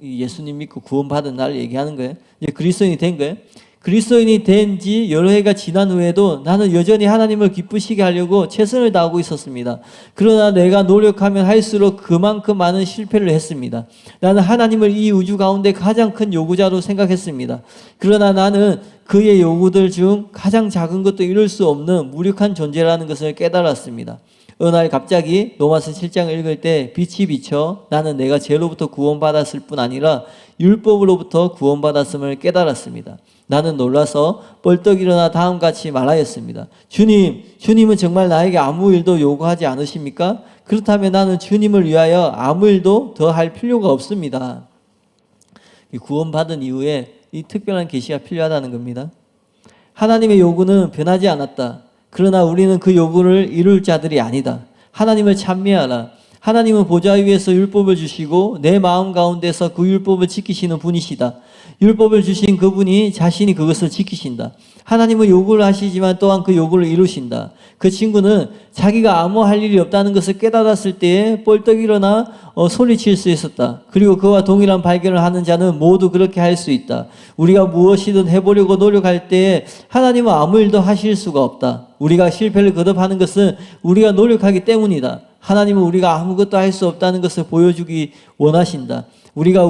예수님 믿고 구원받은 날 얘기하는 거예요. 이제 그리스도인이 된 거예요. 그리스도인이 된 지 여러 해가 지난 후에도 나는 여전히 하나님을 기쁘시게 하려고 최선을 다하고 있었습니다. 그러나 내가 노력하면 할수록 그만큼 많은 실패를 했습니다. 나는 하나님을 이 우주 가운데 가장 큰 요구자로 생각했습니다. 그러나 나는 그의 요구들 중 가장 작은 것도 이룰 수 없는 무력한 존재라는 것을 깨달았습니다. 어느 날 갑자기 로마서 7장을 읽을 때 빛이 비쳐 나는 내가 죄로부터 구원받았을 뿐 아니라 율법으로부터 구원받았음을 깨달았습니다. 나는 놀라서 벌떡 일어나 다음같이 말하였습니다. 주님은 정말 나에게 아무 일도 요구하지 않으십니까? 그렇다면 나는 주님을 위하여 아무 일도 더 할 필요가 없습니다. 구원받은 이후에 이 특별한 계시가 필요하다는 겁니다. 하나님의 요구는 변하지 않았다. 그러나 우리는 그 요구를 이룰 자들이 아니다. 하나님을 찬미하라. 하나님은 보좌 위에서 율법을 주시고 내 마음 가운데서 그 율법을 지키시는 분이시다. 율법을 주신 그분이 자신이 그것을 지키신다. 하나님은 요구를 하시지만 또한 그 요구를 이루신다. 그 친구는 자기가 아무 할 일이 없다는 것을 깨달았을 때에 벌떡 일어나 소리칠 수 있었다. 그리고 그와 동일한 발견을 하는 자는 모두 그렇게 할 수 있다. 우리가 무엇이든 해보려고 노력할 때에 하나님은 아무 일도 하실 수가 없다. 우리가 실패를 거듭하는 것은 우리가 노력하기 때문이다. 하나님은 우리가 아무것도 할 수 없다는 것을 보여주기 원하신다. 우리가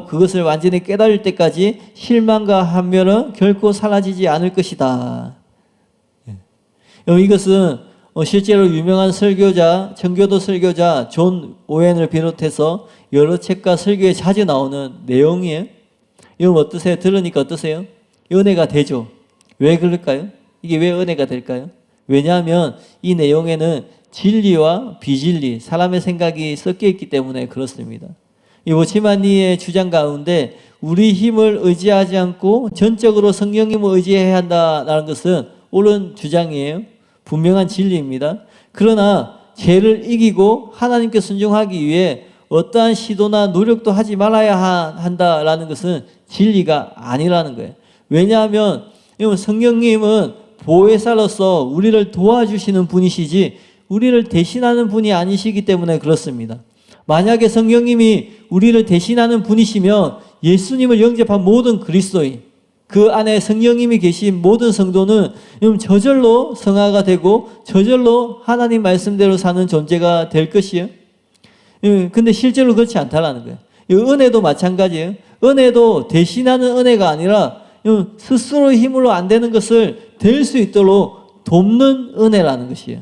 그것을 완전히 깨달을 때까지 실망과 한멸은 결코 사라지지 않을 것이다. 이것은 실제로 유명한 설교자, 청교도 설교자 존 오웬을 비롯해서 여러 책과 설교에 자주 나오는 내용이에요. 여러분 어떠세요? 들으니까 어떠세요? 은혜가 되죠. 왜 그럴까요? 이게 왜 은혜가 될까요? 왜냐하면 이 내용에는 진리와 비진리, 사람의 생각이 섞여 있기 때문에 그렇습니다. 이 워치만니의 주장 가운데 우리 힘을 의지하지 않고 전적으로 성령님을 의지해야 한다는 것은 옳은 주장이에요. 분명한 진리입니다. 그러나 죄를 이기고 하나님께 순종하기 위해 어떠한 시도나 노력도 하지 말아야 한다라는 것은 진리가 아니라는 거예요. 왜냐하면 성령님은 보혜사로서 우리를 도와주시는 분이시지 우리를 대신하는 분이 아니시기 때문에 그렇습니다. 만약에 성령님이 우리를 대신하는 분이시면 예수님을 영접한 모든 그리스도인, 그 안에 성령님이 계신 모든 성도는 저절로 성화가 되고 저절로 하나님 말씀대로 사는 존재가 될 것이에요. 근데 실제로 그렇지 않다라는 거예요. 은혜도 마찬가지예요. 은혜도 대신하는 은혜가 아니라 스스로 힘으로 안 되는 것을 될 수 있도록 돕는 은혜라는 것이에요.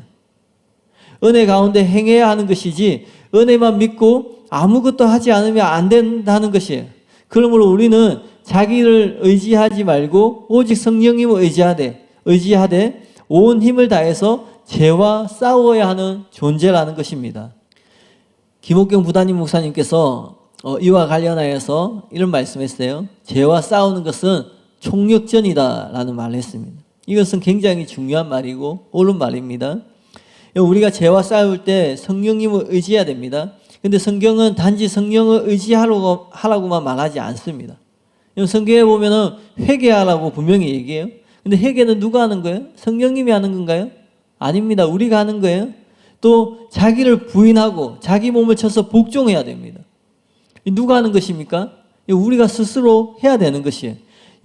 은혜 가운데 행해야 하는 것이지 은혜만 믿고 아무것도 하지 않으면 안 된다는 것이에요. 그러므로 우리는 자기를 의지하지 말고 오직 성령님을 의지하되 온 힘을 다해서 죄와 싸워야 하는 존재라는 것입니다. 김옥경 부단임 목사님께서 이와 관련하여서 이런 말씀했어요. 죄와 싸우는 것은 총력전이다라는 말을 했습니다. 이것은 굉장히 중요한 말이고 옳은 말입니다. 우리가 죄와 싸울 때 성령님을 의지해야 됩니다. 근데 성경은 단지 성령을 의지하라고만 말하지 않습니다. 성경에 보면은 회개하라고 분명히 얘기해요. 근데 회개는 누가 하는 거예요? 성령님이 하는 건가요? 아닙니다. 우리가 하는 거예요. 또 자기를 부인하고 자기 몸을 쳐서 복종해야 됩니다. 누가 하는 것입니까? 우리가 스스로 해야 되는 것이에요.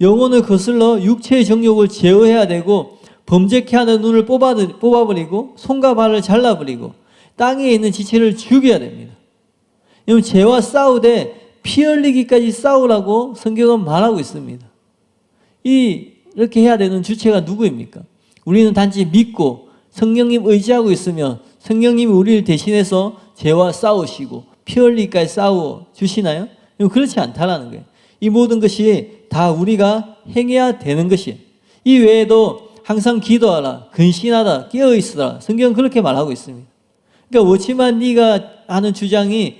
영혼을 거슬러 육체의 정욕을 제어해야 되고 범죄케 하는 눈을 뽑아버리고 손과 발을 잘라버리고 땅에 있는 지체를 죽여야 됩니다. 여러분 죄와 싸우되 피 흘리기까지 싸우라고 성경은 말하고 있습니다. 이렇게 해야 되는 주체가 누구입니까? 우리는 단지 믿고 성령님 의지하고 있으면 성령님이 우리를 대신해서 죄와 싸우시고 피 흘리기까지 싸워 주시나요? 그렇지 않다라는 거예요. 이 모든 것이 다 우리가 행해야 되는 것이에요. 이 외에도 항상 기도하라, 근신하다, 깨어있으라. 성경은 그렇게 말하고 있습니다. 그러니까 워치만니가 하는 주장이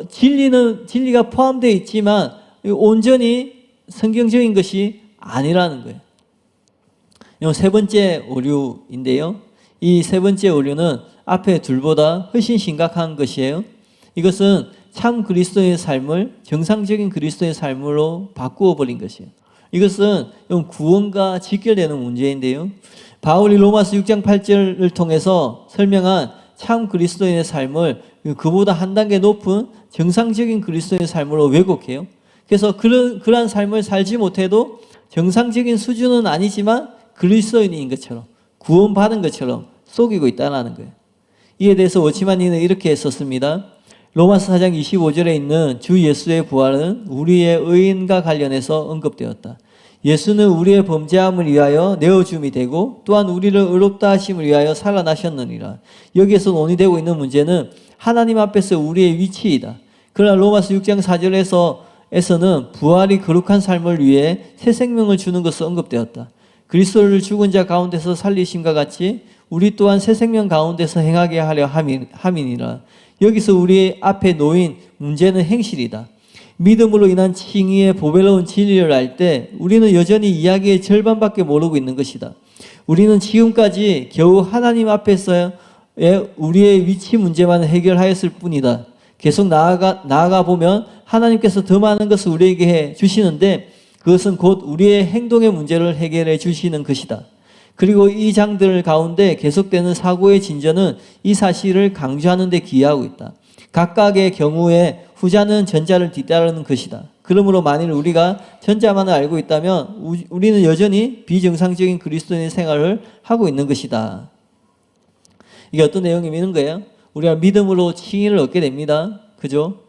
진리가 포함되어 있지만 온전히 성경적인 것이 아니라는 거예요. 세 번째 오류인데요. 이 세 번째 오류는 앞에 둘보다 훨씬 심각한 것이에요. 이것은 참 그리스도의 삶을 정상적인 그리스도의 삶으로 바꾸어 버린 것이에요. 이것은 구원과 직결되는 문제인데요. 바울이 로마서 6장 8절을 통해서 설명한 참 그리스도인의 삶을 그보다 한 단계 높은 정상적인 그리스도인의 삶으로 왜곡해요. 그래서 그러한 삶을 살지 못해도 정상적인 수준은 아니지만 그리스도인인 것처럼, 구원받은 것처럼 속이고 있다는 거예요. 이에 대해서 워치만니는 이렇게 썼습니다. 로마서 4장 25절에 있는 주 예수의 부활은 우리의 의인과 관련해서 언급되었다. 예수는 우리의 범죄함을 위하여 내어줌이 되고 또한 우리를 의롭다 하심을 위하여 살아나셨느니라. 여기에서 논의되고 있는 문제는 하나님 앞에서 우리의 위치이다. 그러나 로마서 6장 4절에서는 부활이 거룩한 삶을 위해 새 생명을 주는 것을 언급되었다. 그리스도를 죽은 자 가운데서 살리심과 같이 우리 또한 새 생명 가운데서 행하게 하려 함이니라. 여기서 우리 앞에 놓인 문제는 행실이다. 믿음으로 인한 칭의의 보배로운 진리를 알 때 우리는 여전히 이야기의 절반밖에 모르고 있는 것이다. 우리는 지금까지 겨우 하나님 앞에서의 우리의 위치 문제만 해결하였을 뿐이다. 계속 나아가 보면 하나님께서 더 많은 것을 우리에게 해 주시는데 그것은 곧 우리의 행동의 문제를 해결해 주시는 것이다. 그리고 이 장들 가운데 계속되는 사고의 진전은 이 사실을 강조하는 데 기여하고 있다. 각각의 경우에 후자는 전자를 뒤따르는 것이다. 그러므로 만일 우리가 전자만을 알고 있다면 우리는 여전히 비정상적인 그리스도인의 생활을 하고 있는 것이다. 이게 어떤 내용이 있는 거예요? 우리가 믿음으로 칭의를 얻게 됩니다. 그죠?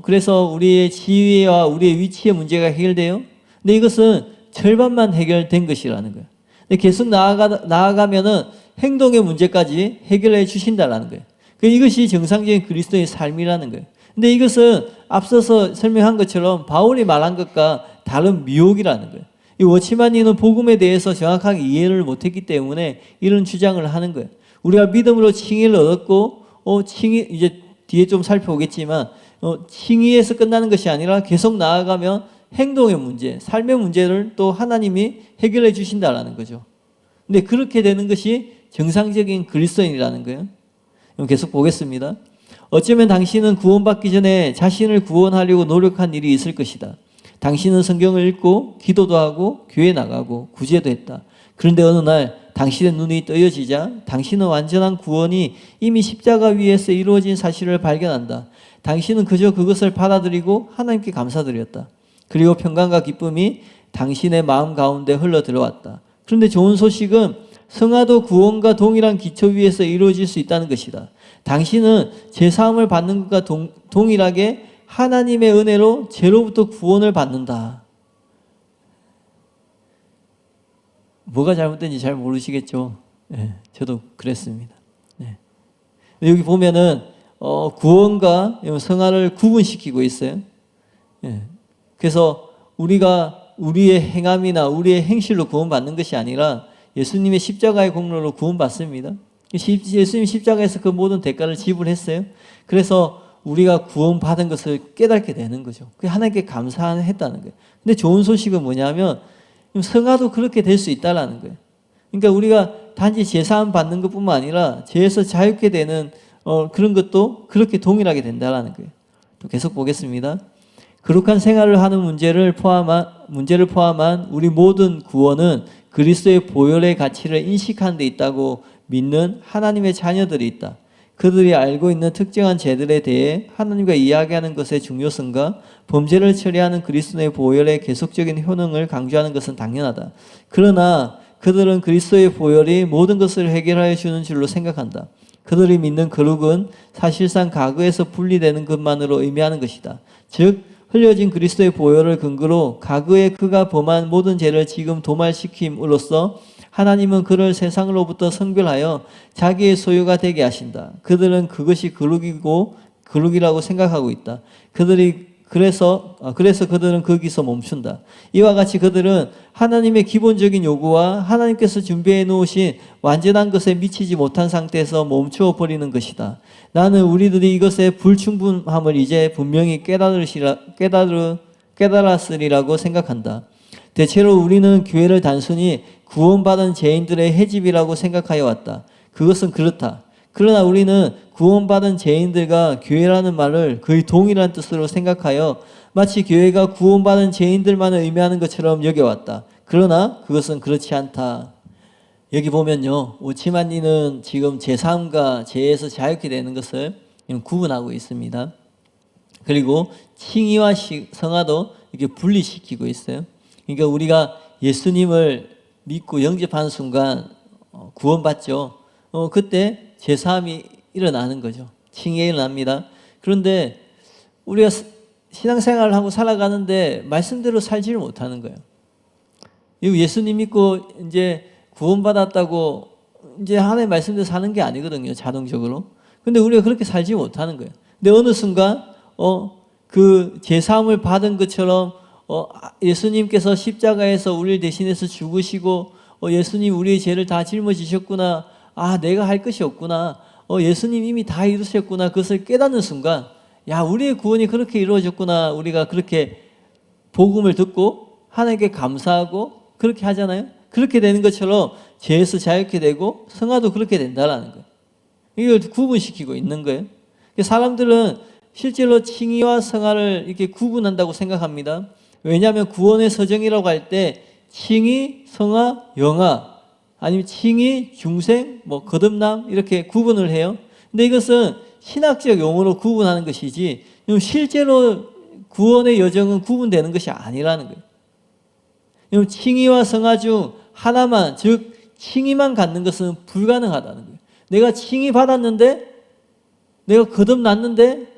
그래서 우리의 지위와 우리의 위치의 문제가 해결돼요. 근데 이것은 절반만 해결된 것이라는 거예요. 근데 계속 나아가면은 행동의 문제까지 해결해 주신다라는 거예요. 이것이 정상적인 그리스도의 삶이라는 거예요. 근데 이것은 앞서서 설명한 것처럼 바울이 말한 것과 다른 미혹이라는 거예요. 이 워치만니는 복음에 대해서 정확하게 이해를 못했기 때문에 이런 주장을 하는 거예요. 우리가 믿음으로 칭의를 얻었고, 칭의 이제 뒤에 좀 살펴보겠지만, 칭의에서 끝나는 것이 아니라 계속 나아가면 행동의 문제, 삶의 문제를 또 하나님이 해결해 주신다라는 거죠. 근데 그렇게 되는 것이 정상적인 그리스도인이라는 거예요. 계속 보겠습니다. 어쩌면 당신은 구원받기 전에 자신을 구원하려고 노력한 일이 있을 것이다. 당신은 성경을 읽고 기도도 하고 교회 나가고 구제도 했다. 그런데 어느 날 당신의 눈이 떠여지자 당신은 완전한 구원이 이미 십자가 위에서 이루어진 사실을 발견한다. 당신은 그저 그것을 받아들이고 하나님께 감사드렸다. 그리고 평강과 기쁨이 당신의 마음 가운데 흘러 들어왔다. 그런데 좋은 소식은 성화도 구원과 동일한 기초 위에서 이루어질 수 있다는 것이다. 당신은 제사함을 받는 것과 동일하게 하나님의 은혜로 죄로부터 구원을 받는다. 뭐가 잘못된지 잘 모르시겠죠? 네, 저도 그랬습니다. 네. 여기 보면은 구원과 성화를 구분시키고 있어요. 네. 그래서 우리가 우리의 행함이나 우리의 행실로 구원받는 것이 아니라 예수님의 십자가의 공로로 구원받습니다. 예수님 십자가에서 그 모든 대가를 지불했어요. 그래서 우리가 구원받은 것을 깨닫게 되는 거죠. 그게 하나님께 감사했다는 거예요. 근데 좋은 소식은 뭐냐면 성화도 그렇게 될 수 있다라는 거예요. 그러니까 우리가 단지 제사함 받는 것뿐만 아니라 죄에서 자유케 되는 그런 것도 그렇게 동일하게 된다라는 거예요. 또 계속 보겠습니다. 거룩한 생활을 하는 문제를 포함한 우리 모든 구원은 그리스도의 보혈의 가치를 인식하는 데 있다고 믿는 하나님의 자녀들이 있다. 그들이 알고 있는 특정한 죄들에 대해 하나님과 이야기하는 것의 중요성과 범죄를 처리하는 그리스도의 보혈의 계속적인 효능을 강조하는 것은 당연하다. 그러나 그들은 그리스도의 보혈이 모든 것을 해결하여 주는 줄로 생각한다. 그들이 믿는 거룩은 사실상 과거에서 분리되는 것만으로 의미하는 것이다. 즉 흘려진 그리스도의 보혈을 근거로 과거에 그가 범한 모든 죄를 지금 도말시킴으로써 하나님은 그를 세상으로부터 성별하여 자기의 소유가 되게 하신다. 그들은 그것이 거룩이라고 생각하고 있다. 그래서 그들은 거기서 멈춘다. 이와 같이 그들은 하나님의 기본적인 요구와 하나님께서 준비해 놓으신 완전한 것에 미치지 못한 상태에서 멈추어 버리는 것이다. 나는 우리들이 이것의 불충분함을 이제 분명히 깨달았으리라고 생각한다. 대체로 우리는 교회를 단순히 구원받은 죄인들의 해집이라고 생각하여 왔다. 그것은 그렇다. 그러나 우리는 구원받은 죄인들과 교회라는 말을 거의 동일한 뜻으로 생각하여 마치 교회가 구원받은 죄인들만을 의미하는 것처럼 여겨왔다. 그러나 그것은 그렇지 않다. 여기 보면요, 오치만니는 지금 제3과 죄에서 자유케 되는 것을 구분하고 있습니다. 그리고 칭의와 성화도 이렇게 분리시키고 있어요. 그러니까 우리가 예수님을 믿고 영접하는 순간 구원받죠. 그때 제3이 일어나는 거죠. 칭의가 일어납니다. 그런데 우리가 신앙생활을 하고 살아가는데 말씀대로 살지를 못하는 거예요. 예수님 믿고 이제 구원받았다고 이제 하나님의 말씀대로 사는 게 아니거든요, 자동적으로. 근데 우리가 그렇게 살지 못하는 거예요. 근데 어느 순간 그 제사함을 받은 것처럼 예수님께서 십자가에서 우리를 대신해서 죽으시고 예수님 우리의 죄를 다 짊어지셨구나. 아, 내가 할 것이 없구나. 예수님 이미 다 이루셨구나. 그것을 깨닫는 순간, 야, 우리의 구원이 그렇게 이루어졌구나. 우리가 그렇게 복음을 듣고 하나님께 감사하고 그렇게 하잖아요. 그렇게 되는 것처럼 죄에서 자유케 되고 성화도 그렇게 된다라는 거예요. 이걸 구분시키고 있는 거예요. 사람들은 실제로 칭의와 성화를 이렇게 구분한다고 생각합니다. 왜냐하면 구원의 서정이라고 할 때 칭의, 성화, 영화, 아니면 칭의, 중생, 거듭남 이렇게 구분을 해요. 근데 이것은 신학적 용어로 구분하는 것이지 실제로 구원의 여정은 구분되는 것이 아니라는 거예요. 칭의와 성화 중 하나만, 즉 칭의만 갖는 것은 불가능하다는 거예요. 내가 칭의 받았는데, 내가 거듭났는데,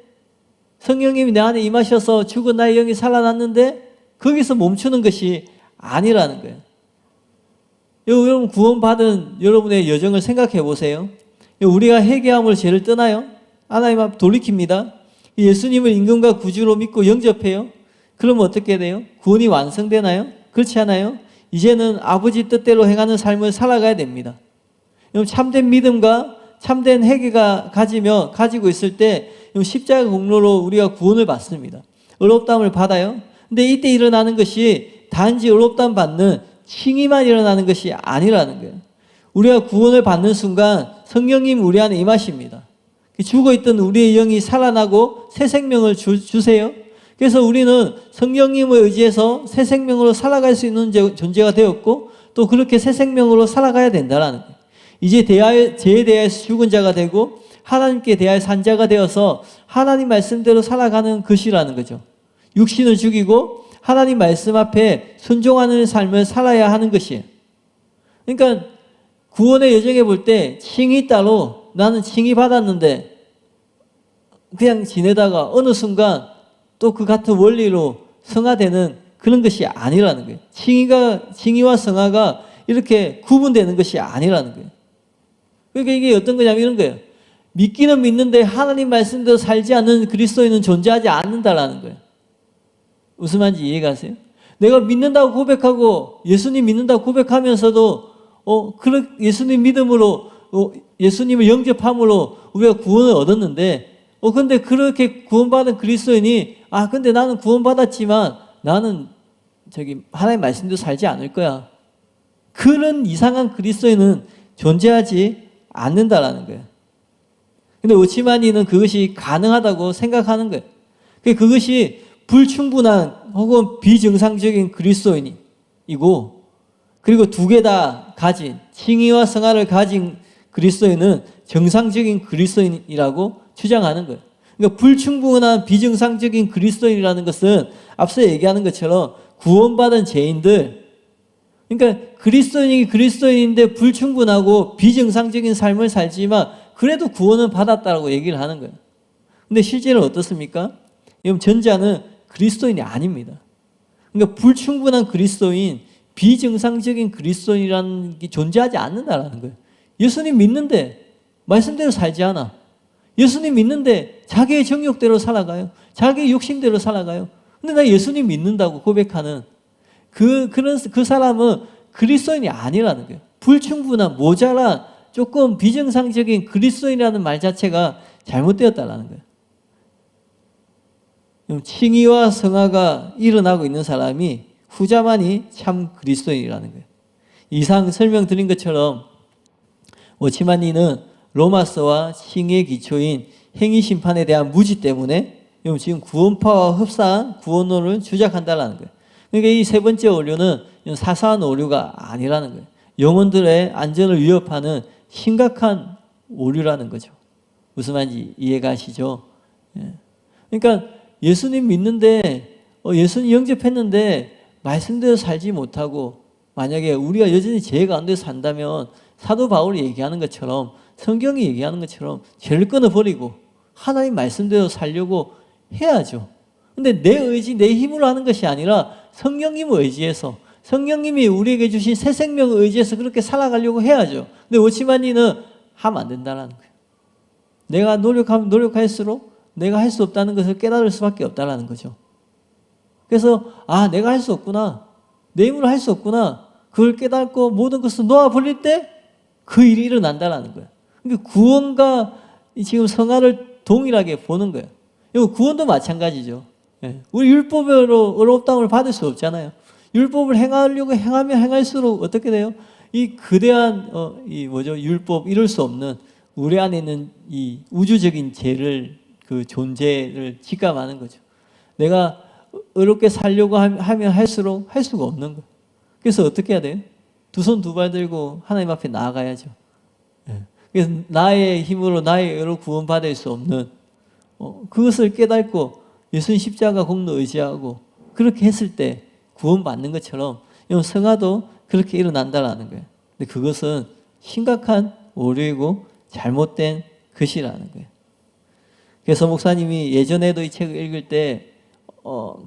성령님이 내 안에 임하셔서 죽은 나의 영이 살아났는데 거기서 멈추는 것이 아니라는 거예요. 여러분 구원받은 여러분의 여정을 생각해 보세요. 우리가 회개함으로 죄를 떠나요? 하나님 앞 돌이킵니다. 예수님을 임금과 구주로 믿고 영접해요. 그러면 어떻게 돼요? 구원이 완성되나요? 그렇지 않아요? 이제는 아버지 뜻대로 행하는 삶을 살아가야 됩니다. 참된 믿음과 참된 회개가 가지고 있을 때 십자가 공로로 우리가 구원을 받습니다. 의롭다함을 받아요. 근데 이때 일어나는 것이 단지 의롭다함 받는 칭의만 일어나는 것이 아니라는 거예요. 우리가 구원을 받는 순간 성령님 우리 안에 임하십니다. 죽어있던 우리의 영이 살아나고 새 생명을 주세요. 그래서 우리는 성령님을 의지해서 새 생명으로 살아갈 수 있는 존재가 되었고 또 그렇게 새 생명으로 살아가야 된다는 거예요. 이제 죄에 대하여서 죽은 자가 되고 하나님께 대하여 산 자가 되어서 하나님 말씀대로 살아가는 것이라는 거죠. 육신을 죽이고 하나님 말씀 앞에 순종하는 삶을 살아야 하는 것이에요. 그러니까 구원의 여정에 볼 때 칭의 따로 나는 칭의 받았는데 그냥 지내다가 어느 순간 또 그 같은 원리로 성화되는 그런 것이 아니라는 거예요. 칭의와 성화가 이렇게 구분되는 것이 아니라는 거예요. 그러니까 이게 어떤 거냐면 이런 거예요. 믿기는 믿는데 하나님 말씀대로 살지 않는 그리스도인은 존재하지 않는다라는 거예요. 무슨 말인지 이해가세요? 내가 믿는다고 고백하고 예수님 믿는다고 고백하면서도 예수님 믿음으로 예수님을 영접함으로 우리가 구원을 얻었는데 근데 그렇게 구원받은 그리스도인이 근데 나는 구원받았지만 나는 하나님 말씀대로 살지 않을 거야. 그런 이상한 그리스도인은 존재하지 않는다라는 거예요. 근데 오치마니는 그것이 가능하다고 생각하는 거예요. 그것이 불충분한 혹은 비정상적인 그리스도인이고 그리고 두 개 다 가진 칭의와 성화를 가진 그리스도인은 정상적인 그리스도인이라고 주장하는 거예요. 그러니까 불충분한 비정상적인 그리스도인이라는 것은 앞서 얘기하는 것처럼 구원받은 죄인들, 그러니까 그리스도인인데 불충분하고 비정상적인 삶을 살지만 그래도 구원은 받았다라고 얘기를 하는 거예요. 근데 실제로 어떻습니까? 여러분 전자는 그리스도인이 아닙니다. 그러니까 불충분한 그리스도인, 비정상적인 그리스도인이라는 게 존재하지 않는다라는 거예요. 예수님 믿는데 말씀대로 살지 않아. 예수님 믿는데 자기의 정욕대로 살아가요. 자기의 욕심대로 살아가요. 근데 나 예수님 믿는다고 고백하는 그 사람은 그리스도인이 아니라는 거예요. 불충분한, 모자란, 조금 비정상적인 그리스도인이라는 말 자체가 잘못되었다라는 거예요. 칭의와 성화가 일어나고 있는 사람이 후자만이 참 그리스도인이라는 거예요. 이상 설명드린 것처럼 오치마니는 로마서와 칭의의 기초인 행위심판에 대한 무지 때문에 지금 구원파와 흡사한 구원론을 주장한다라는 거예요. 그러니까 이 세 번째 오류는 사소한 오류가 아니라는 거예요. 영혼들의 안전을 위협하는 심각한 오류라는 거죠. 무슨 말인지 이해가시죠? 예. 그러니까 예수님 믿는데 예수님 영접했는데 말씀대로 살지 못하고 만약에 우리가 여전히 죄 가운데 산다면 사도 바울이 얘기하는 것처럼 성경이 얘기하는 것처럼 죄를 끊어버리고 하나님 말씀대로 살려고 해야죠. 근데 내 의지, 내 힘으로 하는 것이 아니라 성령님을 의지해서 성령님이 우리에게 주신 새 생명을 의지해서 그렇게 살아가려고 해야죠. 근데 오치만니는 하면 안 된다는 거예요. 내가 노력하면 노력할수록 내가 할 수 없다는 것을 깨달을 수밖에 없다는 거죠. 그래서 내가 할 수 없구나. 내 힘으로 할 수 없구나. 그걸 깨닫고 모든 것을 놓아버릴 때 그 일이 일어난다는 거예요. 그러니까 구원과 지금 성화를 동일하게 보는 거예요. 이거 구원도 마찬가지죠. 우리 율법으로 의롭다함을 받을 수 없잖아요. 율법을 행하려고 행하면 행할수록 어떻게 돼요? 이 거대한 율법 이룰 수 없는 우리 안에 있는 이 우주적인 죄를 그 존재를 직감하는 거죠. 내가 의롭게 살려고 하면 할수록 할 수가 없는 거예요. 그래서 어떻게 해야 돼요? 두 손 두 발 들고 하나님 앞에 나아가야죠. 그래서 나의 힘으로 나의 의로 구원받을 수 없는 그것을 깨닫고 예수님 십자가 공로 의지하고 그렇게 했을 때 구원받는 것처럼 성화도 그렇게 일어난다라는 거예요. 근데 그것은 심각한 오류이고 잘못된 것이라는 거예요. 그래서 목사님이 예전에도 이 책을 읽을 때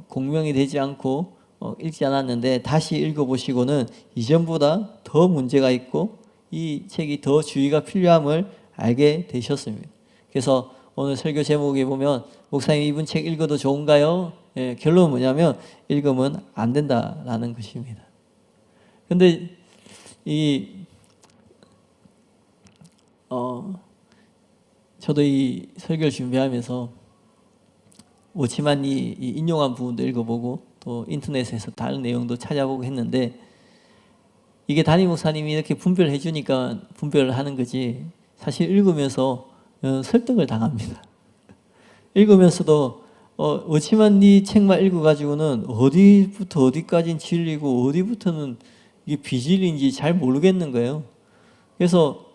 공명이 되지 않고 읽지 않았는데 다시 읽어보시고는 이전보다 더 문제가 있고 이 책이 더 주의가 필요함을 알게 되셨습니다. 그래서 오늘 설교 제목에 보면 목사님 이분 책 읽어도 좋은가요? 결론은 뭐냐면 읽으면 안 된다라는 것입니다. 근데 저도 이 설교를 준비하면서 오치만이 인용한 부분도 읽어보고 또 인터넷에서 다른 내용도 찾아보고 했는데 이게 담임 목사님이 이렇게 분별해 주니까 분별을 하는 거지 사실 읽으면서 설득을 당합니다. 읽으면서도 오치만니 책만 읽어가지고는 어디부터 어디까지는 진리고 어디부터는 이게 비진리인지 잘 모르겠는 거예요. 그래서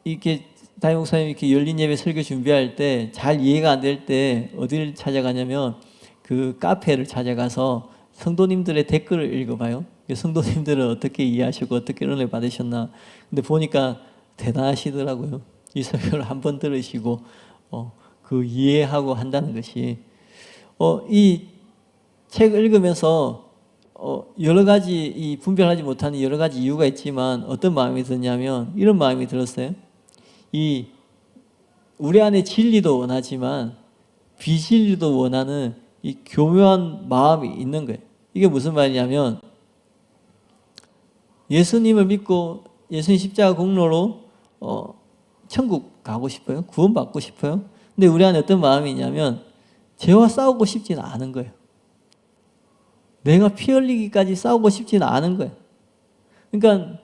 이렇게 담임 목사님이 이렇게 열린 예배 설교 준비할 때 잘 이해가 안 될 때 어디를 찾아가냐면 그 카페를 찾아가서 성도님들의 댓글을 읽어봐요. 성도님들은 어떻게 이해하시고 어떻게 은혜 받으셨나. 근데 보니까 대단하시더라고요. 이 설교를 한 번 들으시고 그 이해하고 한다는 것이 이 책을 읽으면서 여러 가지 이 분별하지 못하는 여러 가지 이유가 있지만 어떤 마음이 드냐면 이런 마음이 들었어요. 이 우리 안에 진리도 원하지만 비진리도 원하는 이 교묘한 마음이 있는 거예요. 이게 무슨 말이냐면 예수님을 믿고 예수님 십자가 공로로 천국 가고 싶어요. 구원받고 싶어요. 근데 우리 안에 어떤 마음이 있냐면 죄와 싸우고 싶지는 않은 거예요. 내가 피 흘리기까지 싸우고 싶지는 않은 거예요. 그러니까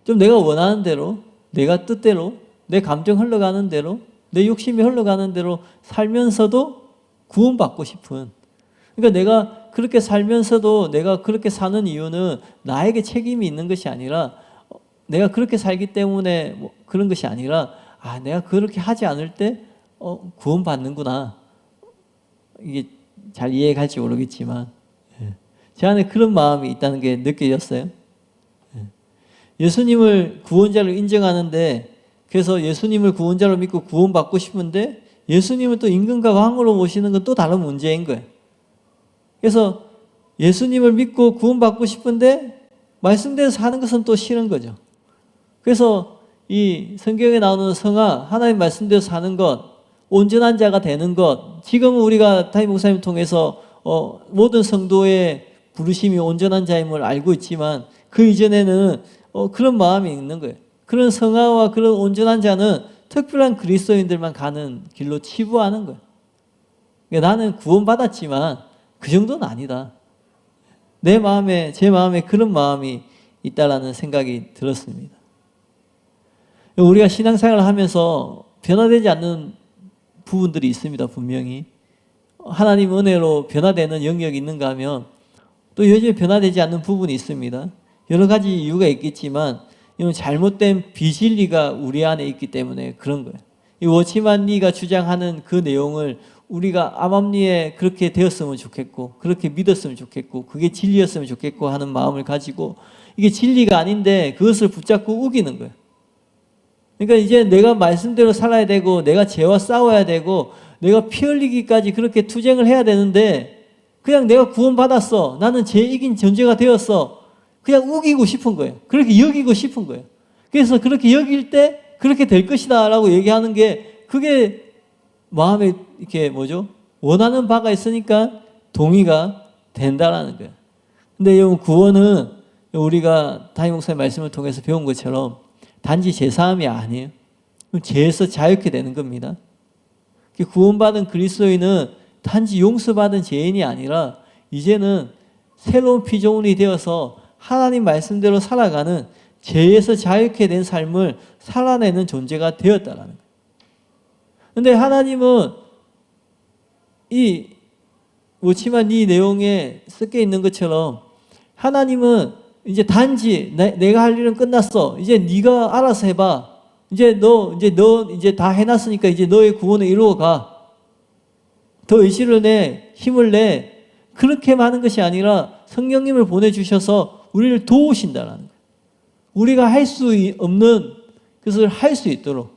좀 내가 원하는 대로 내가 뜻대로 내 감정 흘러가는 대로 내 욕심이 흘러가는 대로 살면서도 구원받고 싶은 그러니까 내가 그렇게 살면서도 내가 그렇게 사는 이유는 나에게 책임이 있는 것이 아니라 내가 그렇게 살기 때문에 그런 것이 아니라 내가 그렇게 하지 않을 때 구원받는구나. 이게 잘 이해갈지 모르겠지만 제 안에 그런 마음이 있다는 게 느껴졌어요. 예수님을 구원자로 인정하는데 그래서 예수님을 구원자로 믿고 구원받고 싶은데 예수님을 또 임금과 왕으로 모시는 건 또 다른 문제인 거예요. 그래서 예수님을 믿고 구원받고 싶은데 말씀대로 사는 것은 또 싫은 거죠. 그래서 이 성경에 나오는 성화, 하나님 말씀대로 사는 것, 온전한 자가 되는 것, 지금은 우리가 담임 목사님 통해서 모든 성도의 부르심이 온전한 자임을 알고 있지만 그 이전에는 그런 마음이 있는 거예요. 그런 성화와 그런 온전한 자는 특별한 그리스도인들만 가는 길로 치부하는 거예요. 그러니까 나는 구원받았지만 그 정도는 아니다. 제 마음에 그런 마음이 있다라는 생각이 들었습니다. 우리가 신앙생활을 하면서 변화되지 않는 부분들이 있습니다. 분명히. 하나님 은혜로 변화되는 영역이 있는가 하면 또 여전히 변화되지 않는 부분이 있습니다. 여러 가지 이유가 있겠지만 이건 잘못된 비진리가 우리 안에 있기 때문에 그런 거예요. 이 워치만 리가 주장하는 그 내용을 우리가 암암리에 그렇게 되었으면 좋겠고 그렇게 믿었으면 좋겠고 그게 진리였으면 좋겠고 하는 마음을 가지고 이게 진리가 아닌데 그것을 붙잡고 우기는 거예요. 그러니까 이제 내가 말씀대로 살아야 되고 내가 죄와 싸워야 되고 내가 피 흘리기까지 그렇게 투쟁을 해야 되는데 그냥 내가 구원받았어. 나는 죄 이긴 존재가 되었어. 그냥 우기고 싶은 거예요. 그렇게 여기고 싶은 거예요. 그래서 그렇게 여길 때 그렇게 될 것이다 라고 얘기하는 게 그게 마음에 이렇게 뭐죠? 원하는 바가 있으니까 동의가 된다라는 거예요. 근데 이 구원은 우리가 담임 목사님 말씀을 통해서 배운 것처럼 단지 죄사함이 아니에요. 죄에서 자유케 되는 겁니다. 구원받은 그리스도인은 단지 용서받은 죄인이 아니라 이제는 새로운 피조물이 되어서 하나님 말씀대로 살아가는 죄에서 자유케 된 삶을 살아내는 존재가 되었다라는 거예요. 그런데 하나님은 이 워치만 이 내용에 섞여 있는 것처럼 하나님은 이제 단지 내가 할 일은 끝났어. 이제 네가 알아서 해봐. 이제 너 다 해놨으니까 이제 너의 구원을 이루어가. 더 의지를 내, 힘을 내. 그렇게 많은 것이 아니라 성령님을 보내주셔서 우리를 도우신다라는 거예요. 우리가 할 수 없는 것을 할 수 있도록.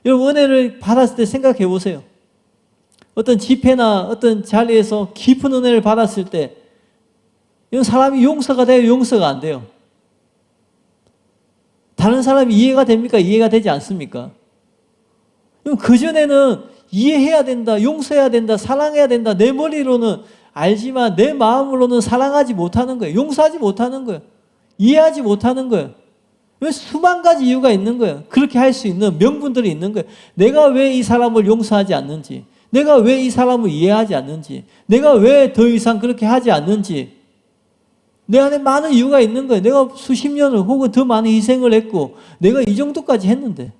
여러분 은혜를 받았을 때 생각해 보세요. 어떤 집회나 어떤 자리에서 깊은 은혜를 받았을 때 이런 사람이 용서가 돼요? 용서가 안 돼요? 다른 사람이 이해가 됩니까? 이해가 되지 않습니까? 그전에는 이해해야 된다, 용서해야 된다, 사랑해야 된다. 내 머리로는 알지만 내 마음으로는 사랑하지 못하는 거예요. 용서하지 못하는 거예요. 이해하지 못하는 거예요. 왜 수만 가지 이유가 있는 거예요. 그렇게 할 수 있는 명분들이 있는 거예요. 내가 왜 이 사람을 용서하지 않는지, 내가 왜 이 사람을 이해하지 않는지, 내가 왜 더 이상 그렇게 하지 않는지 내 안에 많은 이유가 있는 거예요. 내가 수십 년을 혹은 더 많은 희생을 했고 내가 이 정도까지 했는데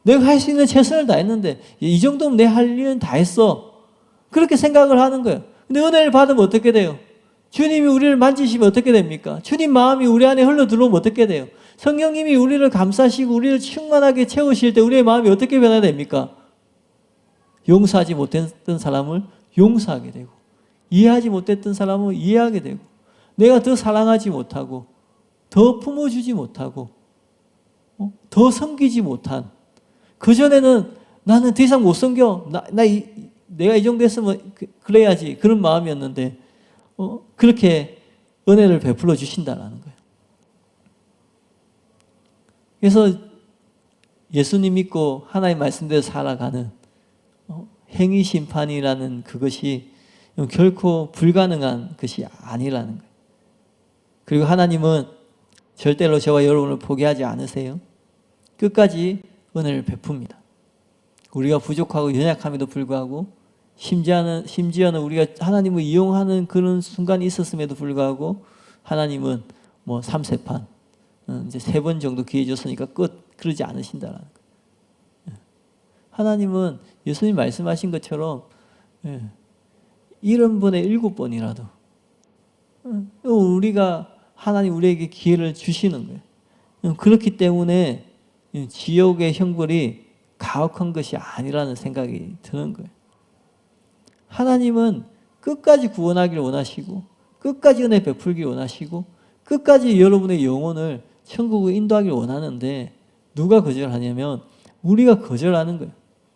내가 할 수 있는 최선을 다했는데 이 정도면 내 할 일은 다 했어. 그렇게 생각을 하는 거예요. 근데 은혜를 받으면 어떻게 돼요? 주님이 우리를 만지시면 어떻게 됩니까? 주님 마음이 우리 안에 흘러 들어오면 어떻게 돼요? 성령님이 우리를 감싸시고 우리를 충만하게 채우실 때 우리의 마음이 어떻게 변화됩니까? 용서하지 못했던 사람을 용서하게 되고 이해하지 못했던 사람을 이해하게 되고 내가 더 사랑하지 못하고 더 품어주지 못하고 더 섬기지 못한 그전에는 나는 더 이상 못 섬겨 내가 이 정도 했으면 그래야지 그런 마음이었는데 그렇게 은혜를 베풀어 주신다라는 거예요. 그래서 예수님 믿고 하나님 말씀대로 살아가는 행위 심판이라는 그것이 결코 불가능한 것이 아니라는 거예요. 그리고 하나님은 절대로 저와 여러분을 포기하지 않으세요. 끝까지 은혜를 베풉니다. 우리가 부족하고 연약함에도 불구하고 심지어는 우리가 하나님을 이용하는 그런 순간이 있었음에도 불구하고 하나님은 뭐 3세판 이제 3번 정도 기회 줬으니까 끝 그러지 않으신다라는 거예요. 하나님은 예수님 말씀하신 것처럼 70번에 7번이라도 우리가 하나님 우리에게 기회를 주시는 거예요. 그렇기 때문에 지옥의 형벌이 가혹한 것이 아니라는 생각이 드는 거예요. 하나님은 끝까지 구원하기를 원하시고 끝까지 은혜 베풀기를 원하시고 끝까지 여러분의 영혼을 천국으로 인도하기를 원하는데 누가 거절하냐면 우리가 거절하는 거예요.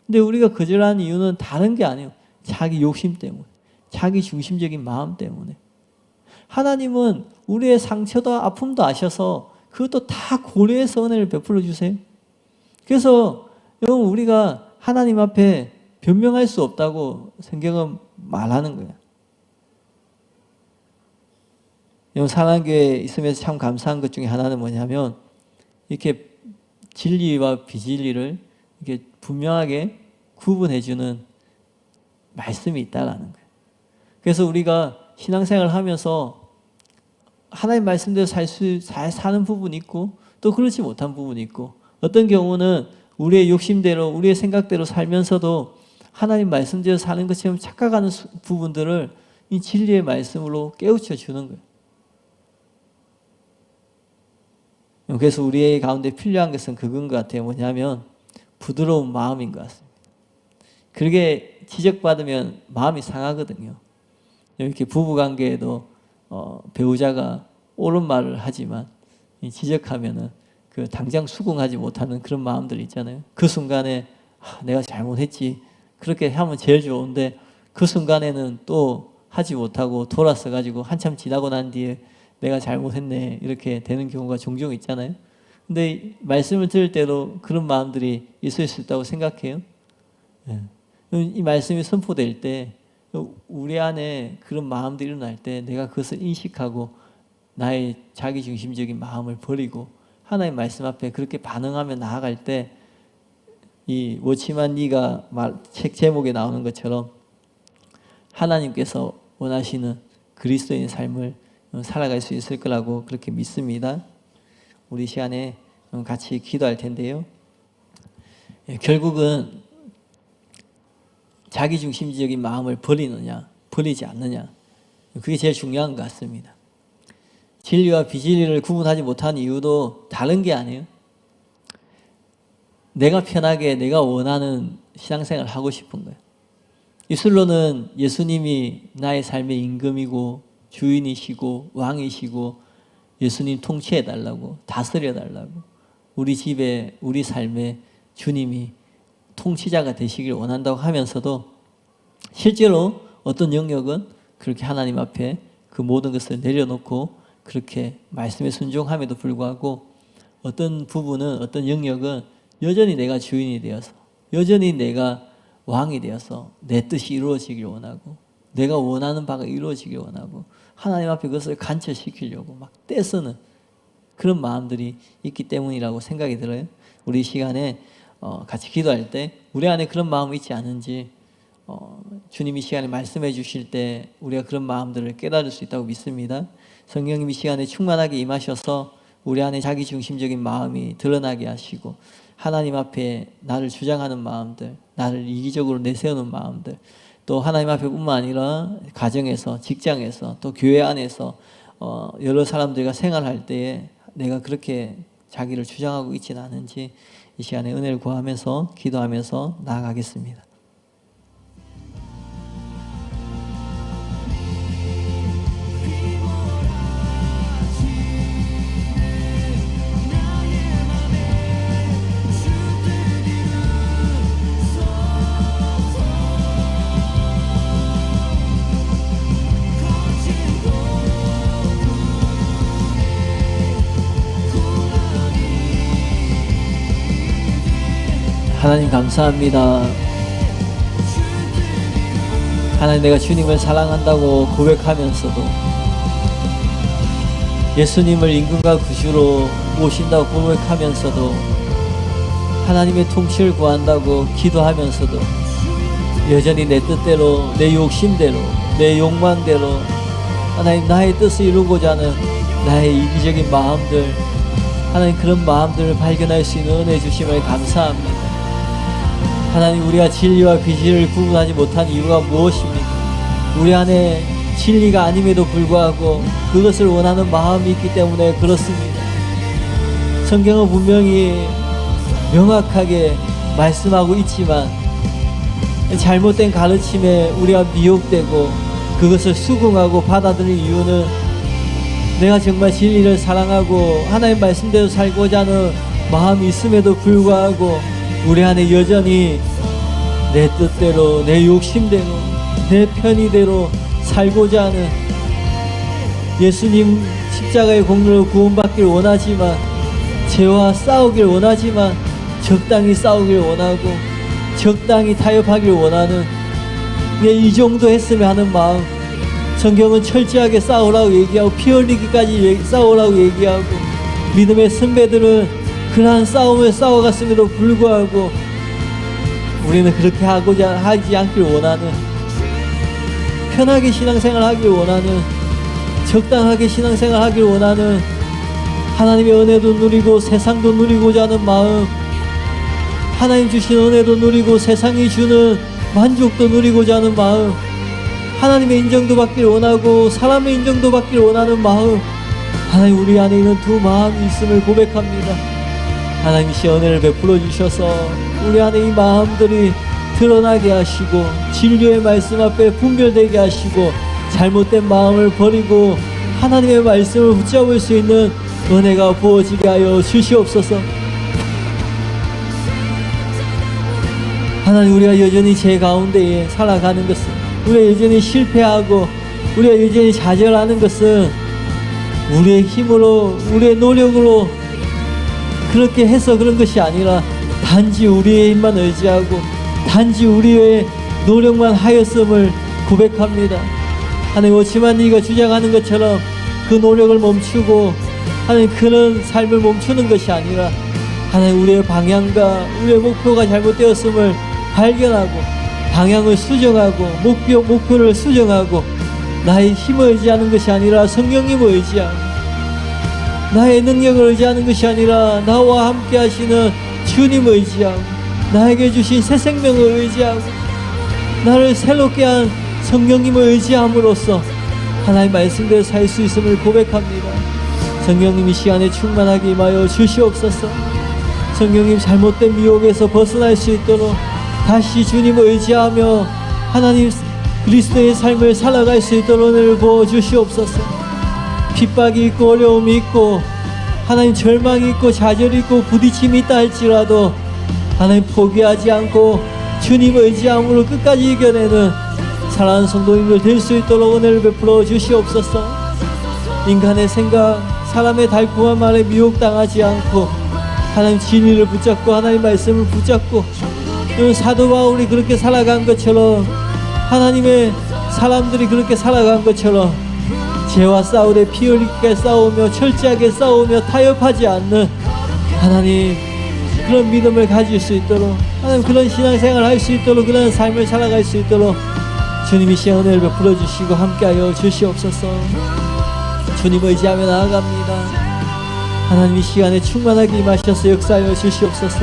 근데 우리가 거절하는 이유는 다른 게 아니에요. 자기 욕심 때문에, 자기 중심적인 마음 때문에. 하나님은 우리의 상처도 아픔도 아셔서 그것도 다 고려해서 은혜를 베풀어 주세요. 그래서 여러분 우리가 하나님 앞에 변명할 수 없다고 성경은 말하는 거예요. 여러분 사랑교회에 있으면서 참 감사한 것 중에 하나는 뭐냐면 이렇게 진리와 비진리를 이렇게 분명하게 구분해주는 말씀이 있다라는 거예요. 그래서 우리가 신앙생활을 하면서 하나님 말씀대로 잘 사는 부분이 있고 또 그렇지 못한 부분이 있고 어떤 경우는 우리의 욕심대로 우리의 생각대로 살면서도 하나님 말씀대로 사는 것처럼 착각하는 부분들을 이 진리의 말씀으로 깨우쳐 주는 거예요. 그래서 우리의 가운데 필요한 것은 그건 것 같아요. 뭐냐면 부드러운 마음인 것 같습니다. 그렇게 지적받으면 마음이 상하거든요. 이렇게 부부관계에도 배우자가 옳은 말을 하지만 지적하면은 그 당장 수긍하지 못하는 그런 마음들이 있잖아요. 그 순간에 내가 잘못했지 그렇게 하면 제일 좋은데 그 순간에는 또 하지 못하고 돌아서 가지고 한참 지나고 난 뒤에 내가 잘못했네 이렇게 되는 경우가 종종 있잖아요. 근데 말씀을 들을 때도 그런 마음들이 있을 수 있다고 생각해요. 이 말씀이 선포될 때 우리 안에 그런 마음들이 일어날 때 내가 그것을 인식하고 나의 자기중심적인 마음을 버리고 하나님 말씀 앞에 그렇게 반응하며 나아갈 때 이 워치만 네가 책 제목에 나오는 것처럼 하나님께서 원하시는 그리스도인의 삶을 살아갈 수 있을 거라고 그렇게 믿습니다. 우리 시간에 같이 기도할 텐데요. 결국은 자기중심적인 마음을 버리느냐 버리지 않느냐 그게 제일 중요한 것 같습니다. 진리와 비진리를 구분하지 못하는 이유도 다른 게 아니에요. 내가 편하게 내가 원하는 신앙생활을 하고 싶은 거예요. 이슬로는 예수님이 나의 삶의 임금이고 주인이시고 왕이시고 예수님 통치해달라고 다스려달라고 우리 집에 우리 삶에 주님이 통치자가 되시길 원한다고 하면서도 실제로 어떤 영역은 그렇게 하나님 앞에 그 모든 것을 내려놓고 그렇게 말씀에 순종함에도 불구하고 어떤 부분은 어떤 영역은 여전히 내가 주인이 되어서 여전히 내가 왕이 되어서 내 뜻이 이루어지길 원하고 내가 원하는 바가 이루어지길 원하고 하나님 앞에 그것을 간철시키려고 막 떼쓰는 그런 마음들이 있기 때문이라고 생각이 들어요. 우리 이 시간에 같이 기도할 때 우리 안에 그런 마음이 있지 않은지 주님이 이 시간에 말씀해 주실 때 우리가 그런 마음들을 깨달을 수 있다고 믿습니다. 성령님 이 시간에 충만하게 임하셔서 우리 안에 자기중심적인 마음이 드러나게 하시고 하나님 앞에 나를 주장하는 마음들, 나를 이기적으로 내세우는 마음들, 또 하나님 앞에 뿐만 아니라 가정에서, 직장에서, 또 교회 안에서 여러 사람들과 생활할 때에 내가 그렇게 자기를 주장하고 있지는 않은지 이 시간에 은혜를 구하면서 기도하면서 나아가겠습니다. 하나님 감사합니다. 하나님 내가 주님을 사랑한다고 고백하면서도 예수님을 임금과 구주로 모신다고 고백하면서도 하나님의 통치를 구한다고 기도하면서도 여전히 내 뜻대로 내 욕심대로 내 욕망대로 하나님 나의 뜻을 이루고자 하는 나의 이기적인 마음들 하나님 그런 마음들을 발견할 수 있는 은혜 주심을 감사합니다. 하나님 우리가 진리와 비진리를 구분하지 못한 이유가 무엇입니까? 우리 안에 진리가 아님에도 불구하고 그것을 원하는 마음이 있기 때문에 그렇습니다. 성경은 분명히 명확하게 말씀하고 있지만 잘못된 가르침에 우리가 미혹되고 그것을 수긍하고 받아들인 이유는 내가 정말 진리를 사랑하고 하나님 말씀대로 살고자 하는 마음이 있음에도 불구하고 우리 안에 여전히 내 뜻대로 내 욕심대로 내 편의대로 살고자 하는 예수님 십자가의 공로로 구원받기를 원하지만 죄와 싸우길 원하지만 적당히 싸우길 원하고 적당히 타협하길 원하는 이 정도 했으면 하는 마음 성경은 철저하게 싸우라고 얘기하고 피 흘리기까지 싸우라고 얘기하고 믿음의 선배들은 그러한 싸움을 싸워갔음에도 불구하고 우리는 그렇게 하지 않길 원하는 편하게 신앙생활 하길 원하는 적당하게 신앙생활 하길 원하는 하나님의 은혜도 누리고 세상도 누리고자 하는 마음 하나님 주신 은혜도 누리고 세상이 주는 만족도 누리고자 하는 마음, 하나님의 인정도 받기를 원하고 사람의 인정도 받기를 원하는 마음, 하나님 우리 안에 있는 두 마음이 있음을 고백합니다. 하나님 이 은혜를 베풀어 주셔서 우리 안에 이 마음들이 드러나게 하시고 진리의 말씀 앞에 분별되게 하시고 잘못된 마음을 버리고 하나님의 말씀을 붙잡을 수 있는 은혜가 부어지게 하여 주시옵소서. 하나님 우리가 여전히 죄 가운데에 살아가는 것은, 우리가 여전히 실패하고 우리가 여전히 좌절하는 것은 우리의 힘으로 우리의 노력으로 그렇게 해서 그런 것이 아니라 단지 우리의 힘만 의지하고 단지 우리의 노력만 하였음을 고백합니다. 하나님 오치만니가 주장하는 것처럼 그 노력을 멈추고 하나님 그런 삶을 멈추는 것이 아니라 하나님 우리의 방향과 우리의 목표가 잘못되었음을 발견하고 방향을 수정하고 목표를 수정하고 나의 힘을 의지하는 것이 아니라 성령님을 의지하고 나의 능력을 의지하는 것이 아니라 나와 함께 하시는 주님을 의지하고 나에게 주신 새 생명을 의지하고 나를 새롭게 한 성령님을 의지함으로써 하나님 말씀대로 살 수 있음을 고백합니다. 성령님 이 시간에 충만하게 임하여 주시옵소서. 성령님 잘못된 미혹에서 벗어날 수 있도록 다시 주님을 의지하며 하나님 그리스도의 삶을 살아갈 수 있도록 은혜를 부어 주시옵소서. 핍박이 있고 어려움이 있고 하나님 절망이 있고 좌절이 있고 부딪힘이 있다 할지라도 하나님 포기하지 않고 주님을 의지함으로 끝까지 이겨내는 사랑하는 성도님들 될 수 있도록 은혜를 베풀어 주시옵소서. 인간의 생각, 사람의 달콤한 말에 미혹당하지 않고 하나님 진리를 붙잡고 하나님 말씀을 붙잡고 사도 바울이 그렇게 살아간 것처럼 하나님의 사람들이 그렇게 살아간 것처럼 죄와 싸우되 피 흘리게 싸우며 철저하게 싸우며 타협하지 않는 하나님 그런 믿음을 가질 수 있도록 하나님 그런 신앙생활을 할 수 있도록 그런 삶을 살아갈 수 있도록 주님이 시간 은혜를 베풀어 주시고 함께하여 주시옵소서. 주님을 의지하며 나아갑니다. 하나님 이 시간에 충만하게 임하셔서 역사하여 주시옵소서.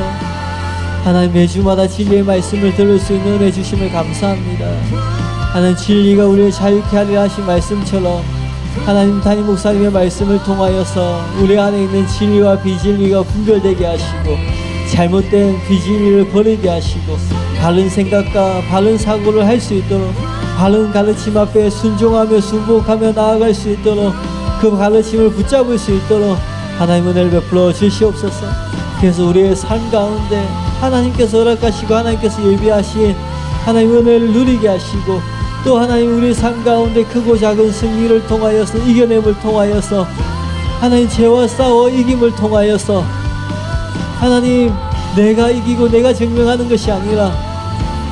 하나님 매주마다 진리의 말씀을 들을 수 있는 은혜 주심을 감사합니다. 하나님 진리가 우리를 자유케 하리라 하신 말씀처럼 하나님 담임 목사님의 말씀을 통하여서 우리 안에 있는 진리와 비진리가 분별되게 하시고 잘못된 비진리를 버리게 하시고 바른 생각과 바른 사고를 할 수 있도록 바른 가르침 앞에 순종하며 순복하며 나아갈 수 있도록 그 가르침을 붙잡을 수 있도록 하나님 은혜를 베풀어 주시옵소서. 그래서 우리의 삶 가운데 하나님께서 허락하시고 하나님께서 예비하신 하나님 은혜를 누리게 하시고 또 하나님 우리의 삶 가운데 크고 작은 승리를 통하여서 이겨냄을 통하여서 하나님 죄와 싸워 이김을 통하여서 하나님 내가 이기고 내가 증명하는 것이 아니라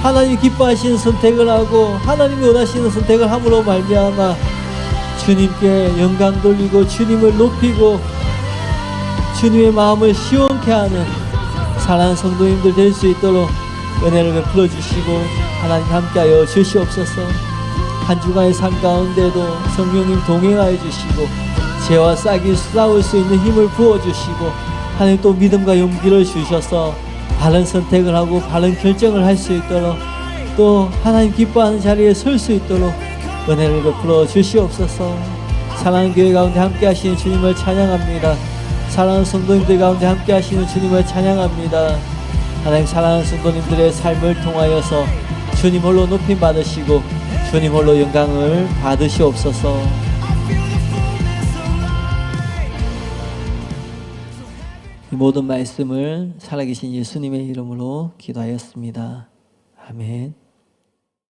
하나님 기뻐하시는 선택을 하고 하나님이 원하시는 선택을 함으로 말미암아 주님께 영광 돌리고 주님을 높이고 주님의 마음을 시원케 하는 사랑하는 성도님들 될 수 있도록 은혜를 베풀어 주시고 하나님 함께하여 주시옵소서. 한 주간의 삶 가운데도 성령님 동행하여 주시고 죄와 싸울 수 있는 힘을 부어주시고 하나님 또 믿음과 용기를 주셔서 바른 선택을 하고 바른 결정을 할 수 있도록 또 하나님 기뻐하는 자리에 설 수 있도록 은혜를 베풀어 주시옵소서. 사랑하는 교회 가운데 함께 하시는 주님을 찬양합니다. 사랑하는 성도님들 가운데 함께 하시는 주님을 찬양합니다. 하나님 사랑하는 성도님들의 삶을 통하여서 주님 홀로 높임 받으시고 주님 홀로 영광을 받으시옵소서. 이 모든 말씀을 살아계신 예수님의 이름으로 기도하였습니다. 아멘.